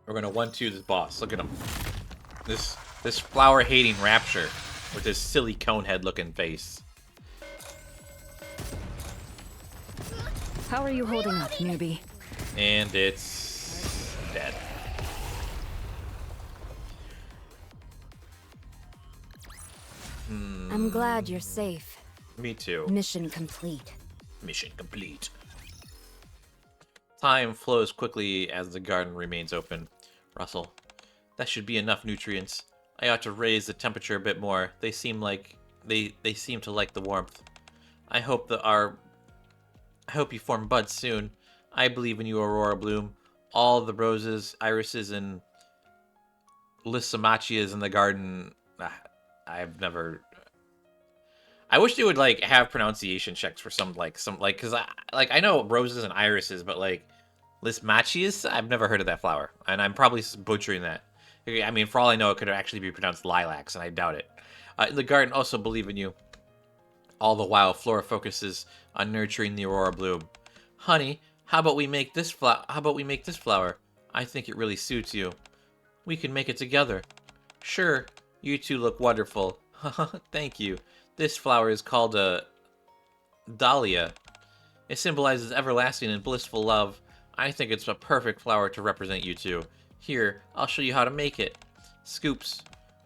We're gonna 1-2 this boss. Look at him. This flower-hating Rapture with his silly cone-head-looking face. How are you holding up, newbie? And it's dead. I'm glad you're safe. Me too. Mission complete. Mission complete. Time flows quickly as the garden remains open. Russell, that should be enough nutrients. I ought to raise the temperature a bit more. They seem like they seem to like the warmth. I hope you form buds soon. I believe in you, Aurora Bloom. All the roses, irises, and lysimachas in the garden. I've never. I wish they would like have pronunciation checks for some because I know roses and irises, but like lysimachas, I've never heard of that flower, and I'm probably butchering that. I mean, for all I know, it could actually be pronounced lilacs, and I doubt it. In the garden, also believe in you. All the while, Flora focuses on nurturing the Aurora Bloom. Honey, how about we make this flower? I think it really suits you. We can make it together. Sure, you two look wonderful. Thank you. This flower is called a dahlia. It symbolizes everlasting and blissful love. I think it's a perfect flower to represent you two. Here, I'll show you how to make it. Scoops.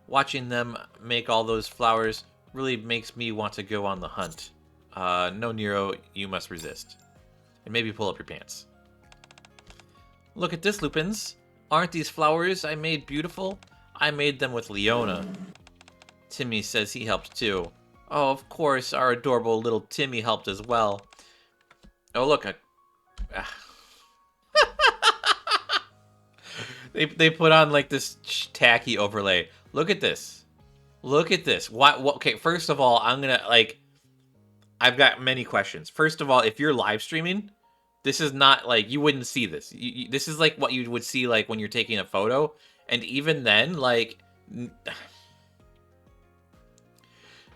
Watching them make all those flowers really makes me want to go on the hunt. No, Nero, you must resist. And maybe pull up your pants. Look at this, Lupins. Aren't these flowers I made beautiful? I made them with Leona. Timmy says he helped too. Oh, of course, our adorable little Timmy helped as well. Oh, look. They put on like this tacky overlay. Look at this. Look at this. Okay, first of all, I've got many questions. First of all, if you're live streaming, this is not like, you wouldn't see this. This is like what you would see like when you're taking a photo. And even then, like...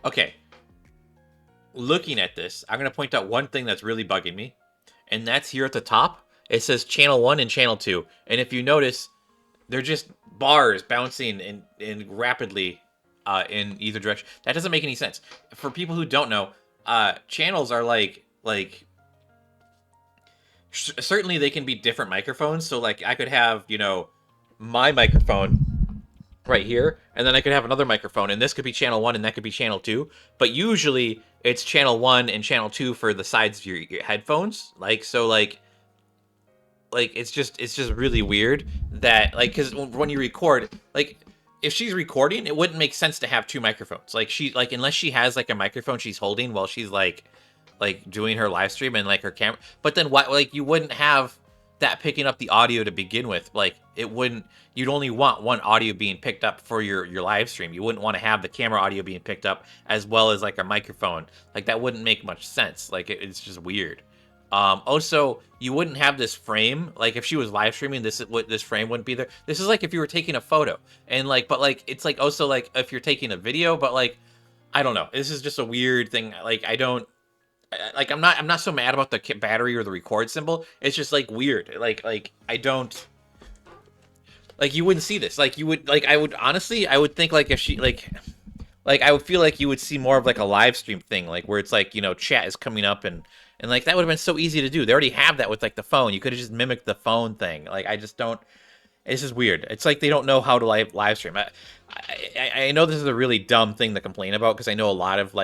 Okay. Looking at this, I'm going to point out one thing that's really bugging me. And that's here at the top. It says Channel 1 and Channel 2. And if you notice, they're just bars bouncing in rapidly in either direction. That doesn't make any sense. For people who don't know, channels are certainly they can be different microphones. So like I could have, my microphone right here, and then I could have another microphone, and this could be channel 1 and that could be channel 2. But usually it's channel 1 and channel 2 for the sides of your headphones. It's just really weird that because when you record, if she's recording, it wouldn't make sense to have two microphones. Unless she has like a microphone she's holding while she's like doing her live stream and like her camera. But then why you wouldn't have that picking up the audio to begin with. You'd only want one audio being picked up for your live stream. You wouldn't want to have the camera audio being picked up as well as like a microphone. That wouldn't make much sense. It's just weird. Also, you wouldn't have this frame. If she was live streaming, this frame wouldn't be there. This is like if you were taking a photo, and it's also if you're taking a video, but I don't know. This is just a weird thing. I'm not so mad about the battery or the record symbol. It's just weird. I don't you wouldn't see this. I would think if she I would feel like you would see more of a live stream thing, where it's chat is coming up and that would have been so easy to do. They already have that with the phone. You could have just mimicked the phone thing. I just don't. It's just weird. It's they don't know how to live stream. I know this is a really dumb thing to complain about because I know a lot of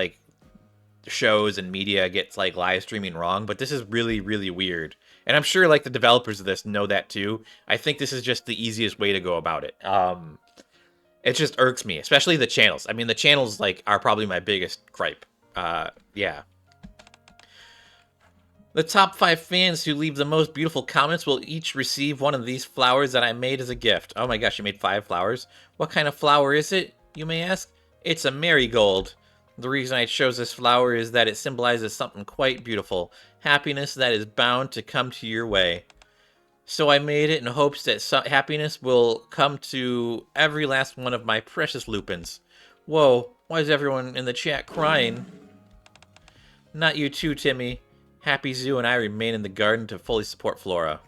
shows and media gets live streaming wrong, but this is really, really weird. And I'm sure the developers of this know that too. I think this is just the easiest way to go about it. It just irks me, especially the channels. I mean, the channels are probably my biggest gripe. Yeah. The top 5 fans who leave the most beautiful comments will each receive one of these flowers that I made as a gift. Oh my gosh, you made 5 flowers? What kind of flower is it, you may ask? It's a marigold. The reason I chose this flower is that it symbolizes something quite beautiful. Happiness that is bound to come to your way. So I made it in hopes that happiness will come to every last one of my precious Lupins. Whoa, why is everyone in the chat crying? Not you too, Timmy. Happy Zoo and I remain in the garden to fully support Flora.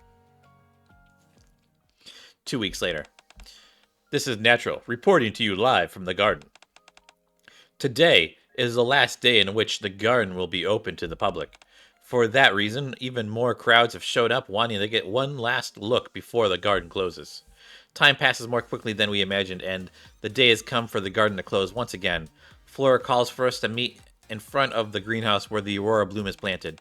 2 weeks later. This is Natural, reporting to you live from the garden. Today is the last day in which the garden will be open to the public. For that reason, even more crowds have showed up wanting to get one last look before the garden closes. Time passes more quickly than we imagined, and the day has come for the garden to close once again. Flora calls for us to meet in front of the greenhouse where the Aurora Bloom is planted.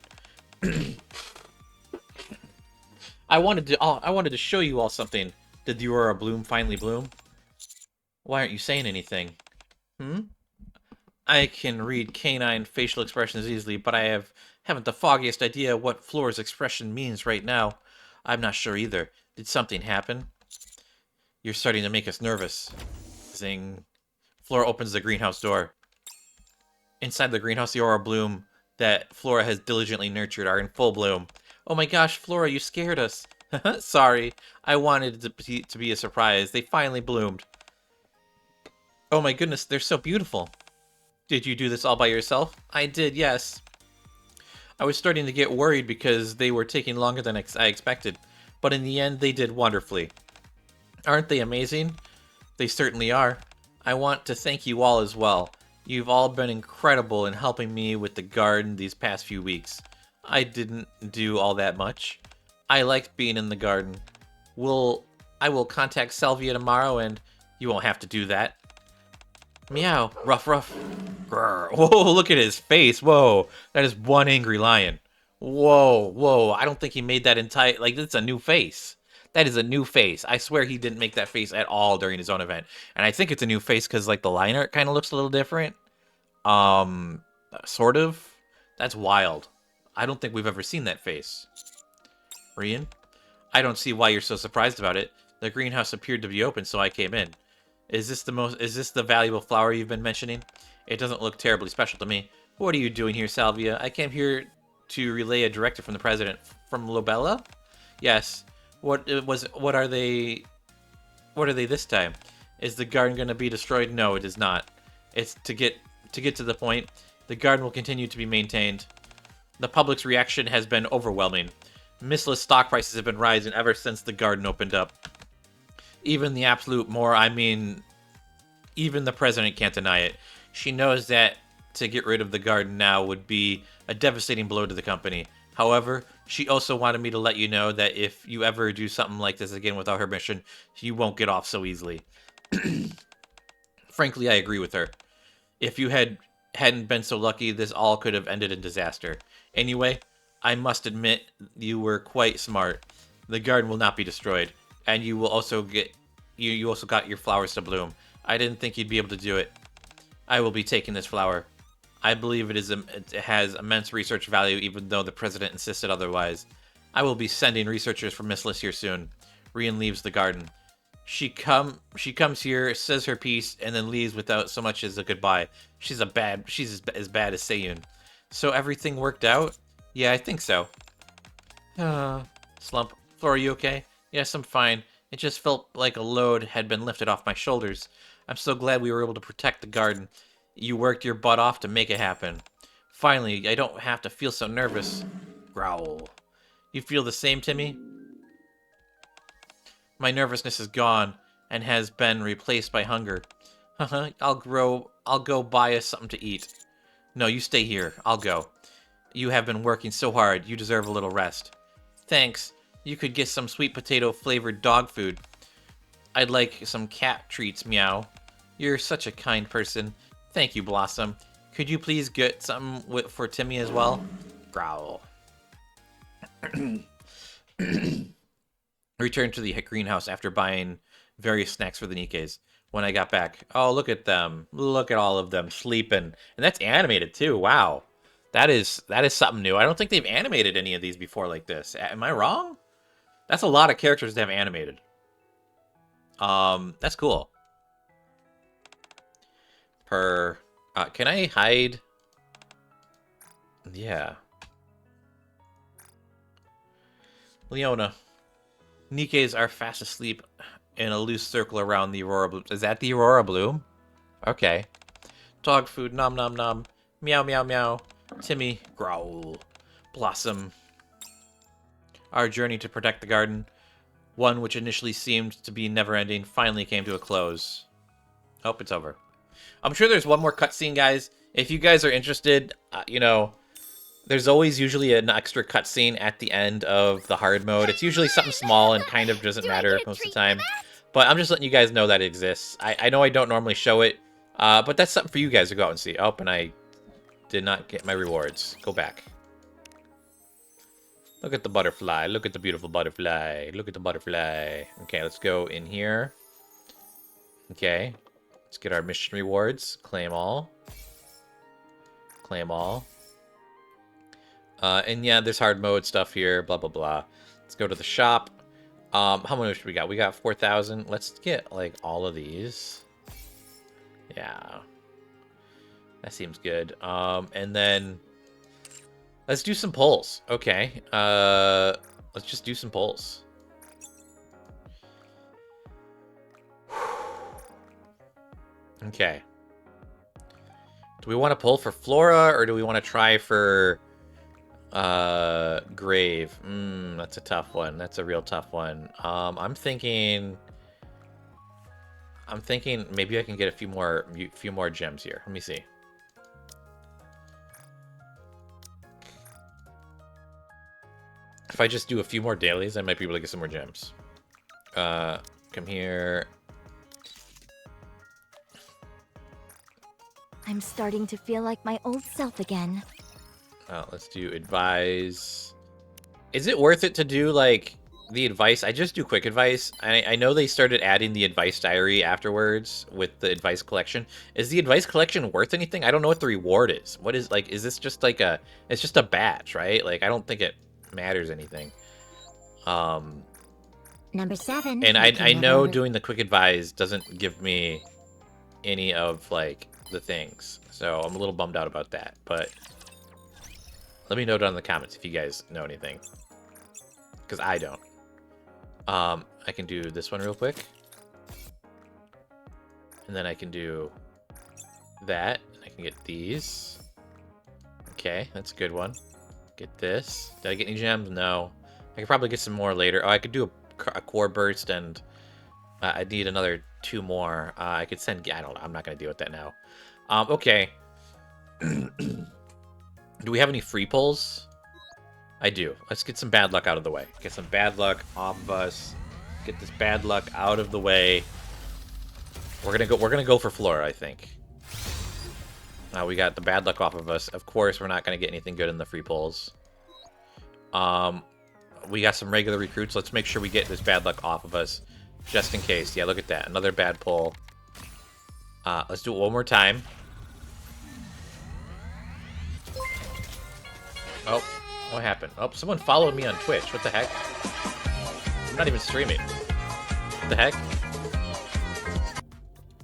I wanted to show you all something. Did the Aurora Bloom finally bloom? Why aren't you saying anything? Hmm? I can read canine facial expressions easily, but I haven't the foggiest idea what Flora's expression means right now. I'm not sure either. Did something happen? You're starting to make us nervous. Zing. Flora opens the greenhouse door. Inside the greenhouse, the Aurora Bloom that Flora has diligently nurtured are in full bloom. Oh my gosh, Flora, you scared us. Sorry, I wanted it to be a surprise. They finally bloomed. Oh my goodness, they're so beautiful. Did you do this all by yourself? I did, yes. I was starting to get worried because they were taking longer than I expected, but in the end, they did wonderfully. Aren't they amazing? They certainly are. I want to thank you all as well. You've all been incredible in helping me with the garden these past few weeks. I didn't do all that much. I liked being in the garden. I will contact Salvia tomorrow, and you won't have to do that. Meow. Ruff, ruff. Grr. Whoa, look at his face. Whoa. That is one angry lion. Whoa, whoa. I don't think he made that entire... Like, that's a new face. That is a new face. I swear he didn't make that face at all during his own event. And I think it's a new face because, like, the line art kind of looks a little different. Sort of. That's wild. I don't think we've ever seen that face. Rian? I don't see why you're so surprised about it. The greenhouse appeared to be open, so I came in. Is this the valuable flower you've been mentioning? It doesn't look terribly special to me. What are you doing here, Salvia? I came here to relay a directive from the president. From Lobella? Yes. What are they this time? Is the garden going to be destroyed? No, it is not. It's to get to the point. The garden will continue to be maintained. The public's reaction has been overwhelming. Mistless stock prices have been rising ever since the garden opened up. Even the absolute even the president can't deny it. She knows that to get rid of the garden now would be a devastating blow to the company. However, she also wanted me to let you know that if you ever do something like this again without her permission, you won't get off so easily. Frankly, I agree with her. If you hadn't been so lucky, this all could have ended in disaster. Anyway, I must admit you were quite smart. The garden will not be destroyed, and you will also get you also got your flowers to bloom. I didn't think you'd be able to do it. I will be taking this flower. I believe it has immense research value, even though the president insisted otherwise. I will be sending researchers from Miss Liss here soon. Rian leaves the garden. She comes here, says her piece, and then leaves without so much as a goodbye. She's as bad as Seiyun. So everything worked out? Yeah, I think so. Slump. Flora, are you okay? Yes, I'm fine. It just felt like a load had been lifted off my shoulders. I'm so glad we were able to protect the garden. You worked your butt off to make it happen. Finally, I don't have to feel so nervous. Growl. You feel the same, Timmy? My nervousness is gone and has been replaced by hunger. I'll go buy us something to eat. No, you stay here. I'll go. You have been working so hard. You deserve a little rest. Thanks. You could get some sweet potato flavored dog food. I'd like some cat treats, Meow. You're such a kind person. Thank you, Blossom. Could you please get something for Timmy as well? Growl. Returned to the greenhouse after buying various snacks for the Nikkes. When I got back, oh, look at them. Look at all of them sleeping. And that's animated too. Wow. That is something new. I don't think they've animated any of these before like this. Am I wrong? That's a lot of characters to have animated. That's cool. Can I hide? Yeah. Leona. Nikkes are fast asleep in a loose circle around the Aurora Bloom. Is that the Aurora Bloom? Okay. Dog food, nom nom nom. Meow meow meow. Timmy, growl. Blossom. Our journey to protect the garden, one which initially seemed to be never-ending, finally came to a close. Oh, it's over. I'm sure there's one more cutscene, guys. If you guys are interested, you know, there's always usually an extra cutscene at the end of the hard mode. It's usually something small and kind of doesn't matter most of the time. But I'm just letting you guys know that it exists. I know I don't normally show it But that's something for you guys to go out and see. Oh, and I did not get my rewards. Go back. Look at the butterfly. Look at the beautiful butterfly. Look at the butterfly. Okay, let's go in here. Okay. Let's get our mission rewards. Claim all. Claim all. And yeah, there's hard mode stuff here. Blah, blah, blah. Let's go to the shop. How much we got? We got 4,000. Let's get, like, all of these. Yeah. That seems good. And then let's do some polls. Okay. Let's just do some polls. Okay. Do we want to pull for Flora or do we want to try for Grave? That's a tough one. That's a real tough one. I'm thinking maybe I can get a few more gems here. Let me see. If I just do a few more dailies, I might be able to get some more gems. Come here. I'm starting to feel like my old self again. Let's do advise. Is it worth it to do, like, the advice? I just do quick advice. I know they started adding the advice diary afterwards with the advice collection. Is the advice collection worth anything? I don't know what the reward is. What is, like, is this just like a... It's just a batch, right? Like, I don't think it matters anything. Number 7. And I know doing the quick advise doesn't give me any of, like, the things. So I'm a little bummed out about that. But let me know down in the comments if you guys know anything. Because I don't. I can do this one real quick. And then I can do that. And I can get these. Okay, that's a good one. Get this. Did I get any gems? No. I could probably get some more later. Oh, I could do a core burst and I need another 2 more. I could send... I don't know. I'm not going to deal with that now. Okay. Do we have any free pulls? I do. Let's get some bad luck out of the way. Get some bad luck off of us. Get this bad luck out of the way. We're gonna go for Flora, I think. We got the bad luck off of us. Of course, we're not gonna get anything good in the free pulls. We got some regular recruits. Let's make sure we get this bad luck off of us, just in case. Yeah, look at that. Another bad pull. Let's do it one more time. Oh, what happened? Oh, someone followed me on Twitch. What the heck? I'm not even streaming. What the heck?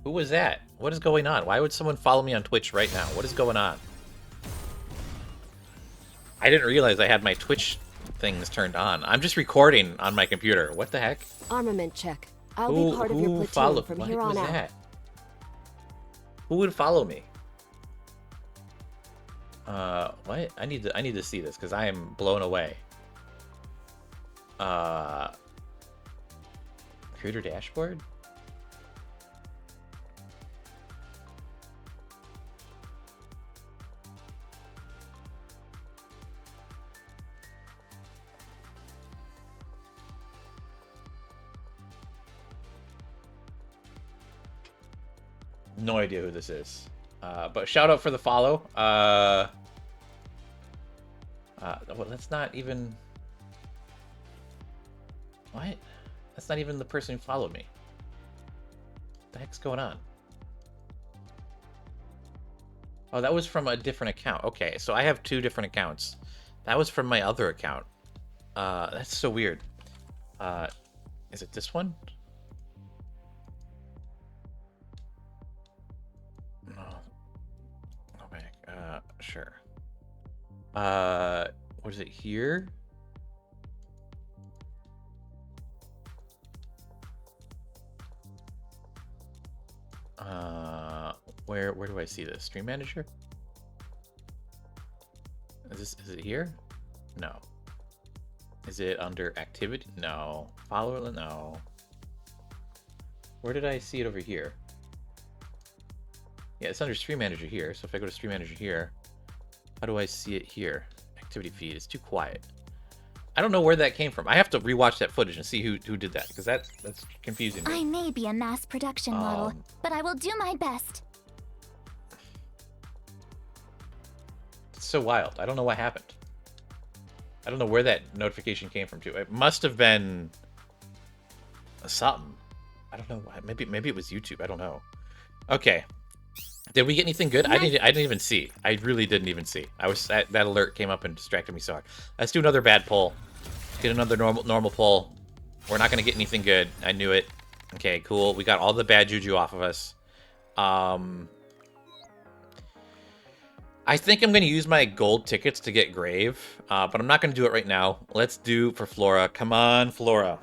Who was that? What is going on? Why would someone follow me on Twitch right now? What is going on? I didn't realize I had my Twitch things turned on. I'm just recording on my computer. What the heck? Armament check. I'll be part of your platoon from here on out. That? Who would follow me? What? I need to see this because I am blown away. Recruiter dashboard? No idea who this is. But shout out for the follow. Well, that's not even... What? That's not even the person who followed me. What the heck's going on? Oh, that was from a different account. Okay, so I have 2 different accounts. That was from my other account. That's so weird. Is it this one? No. Go back. Sure. What is it here? Where do I see this? Stream manager? Is it here? No. Is it under activity? No. Follower? No. Where did I see it over here? Yeah, it's under stream manager here. So if I go to stream manager here, how do I see it here? Activity feed. It's too quiet. I don't know where that came from. I have to rewatch that footage and see who did that because that's confusing me. I may be a mass production model, but I will do my best. It's so wild. I don't know what happened. I don't know where that notification came from too. It must have been something. I don't know. Maybe it was YouTube. I don't know. Okay. Did we get anything good? I didn't even see. I really didn't even see. That alert came up and distracted me so hard. Let's do another bad pull. Get another normal pull. We're not gonna get anything good. I knew it. Okay, cool. We got all the bad juju off of us. I think I'm going to use my gold tickets to get Grave, but I'm not going to do it right now. Let's do for Flora. Come on, Flora.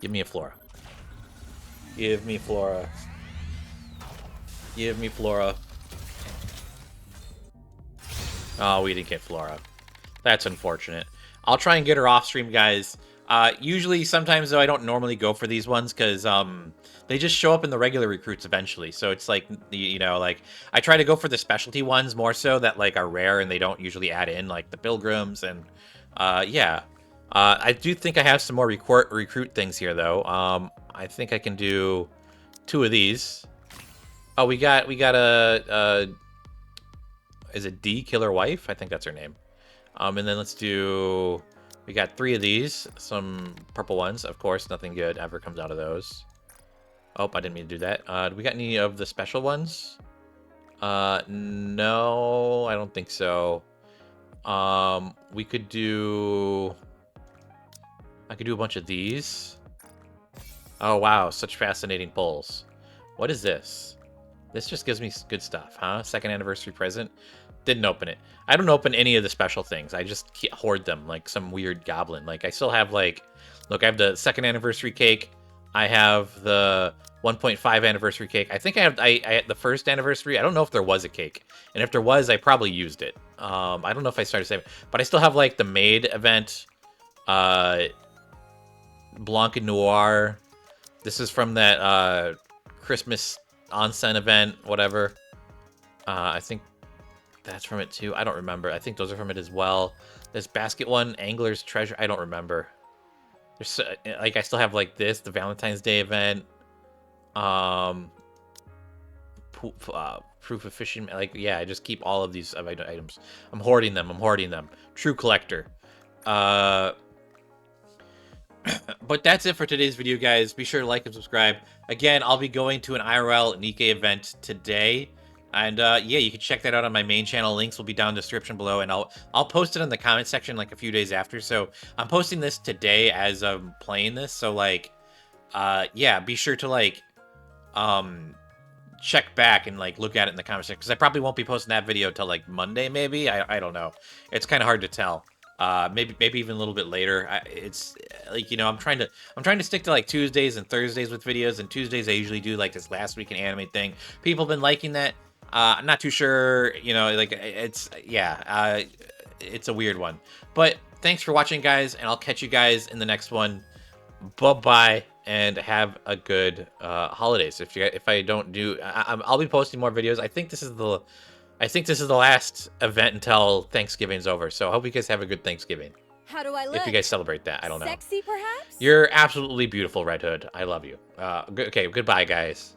Give me a Flora. Give me Flora. Give me Flora. Oh, we didn't get Flora. That's unfortunate. I'll try and get her off stream, guys. Usually, sometimes, though, I don't normally go for these ones because they just show up in the regular recruits eventually. So it's like, you know, like, I try to go for the specialty ones more so that, like, are rare and they don't usually add in, like, the Pilgrims and, yeah. I do think I have some more recruit things here, though. I think I can do 2 of these. Oh, we got a is it D Killer Wife? I think that's her name. And then let's do, we got 3 of these, some purple ones, of course, nothing good ever comes out of those. Oh, I didn't mean to do that. Do we got any of the special ones? No, I don't think so. We could do, I could do a bunch of these. Oh, wow, such fascinating pulls. What is this? This just gives me good stuff, huh? Second anniversary present. Didn't open it. I don't open any of the special things. I just hoard them like some weird goblin. Like, I still have, like, look, I have the second anniversary cake. I have the 1.5 anniversary cake. I think I had the first anniversary. I don't know if there was a cake. And if there was, I probably used it. I don't know if I started saving. But I still have, like, the Maid event. Blanc and Noir. This is from that Christmas onsen event, whatever. I think that's from it too. I don't remember. I think those are from it as well. This basket one, Angler's Treasure. I don't remember. There's like, I still have like this, the Valentine's Day event. Proof of fishing. Like, yeah, I just keep all of these items. I'm hoarding them. True collector. But that's it for today's video, guys. Be sure to like and subscribe. Again, I'll be going to an IRL Nikke event today. And yeah, you can check that out on my main channel. Links will be down in the description below, and I'll post it in the comment section like a few days after. So I'm posting this today as I'm playing this. So like, yeah, be sure to like check back and like look at it in the comment section, because I probably won't be posting that video till like Monday, maybe. I don't know. It's kind of hard to tell. Maybe even a little bit later. It's like, you know, I'm trying to stick to like Tuesdays and Thursdays with videos, and Tuesdays I usually do like this last week in anime thing. People have been liking that. I'm not too sure, you know, like, it's, yeah, it's a weird one. But thanks for watching, guys, and I'll catch you guys in the next one. Bye-bye, and have a good holidays. If I don't do, I'll be posting more videos. I think this is the last event until Thanksgiving's over. So I hope you guys have a good Thanksgiving. How do I look? If you guys celebrate that, I don't know. Sexy, perhaps? You're absolutely beautiful, Red Hood. I love you. Okay, goodbye, guys.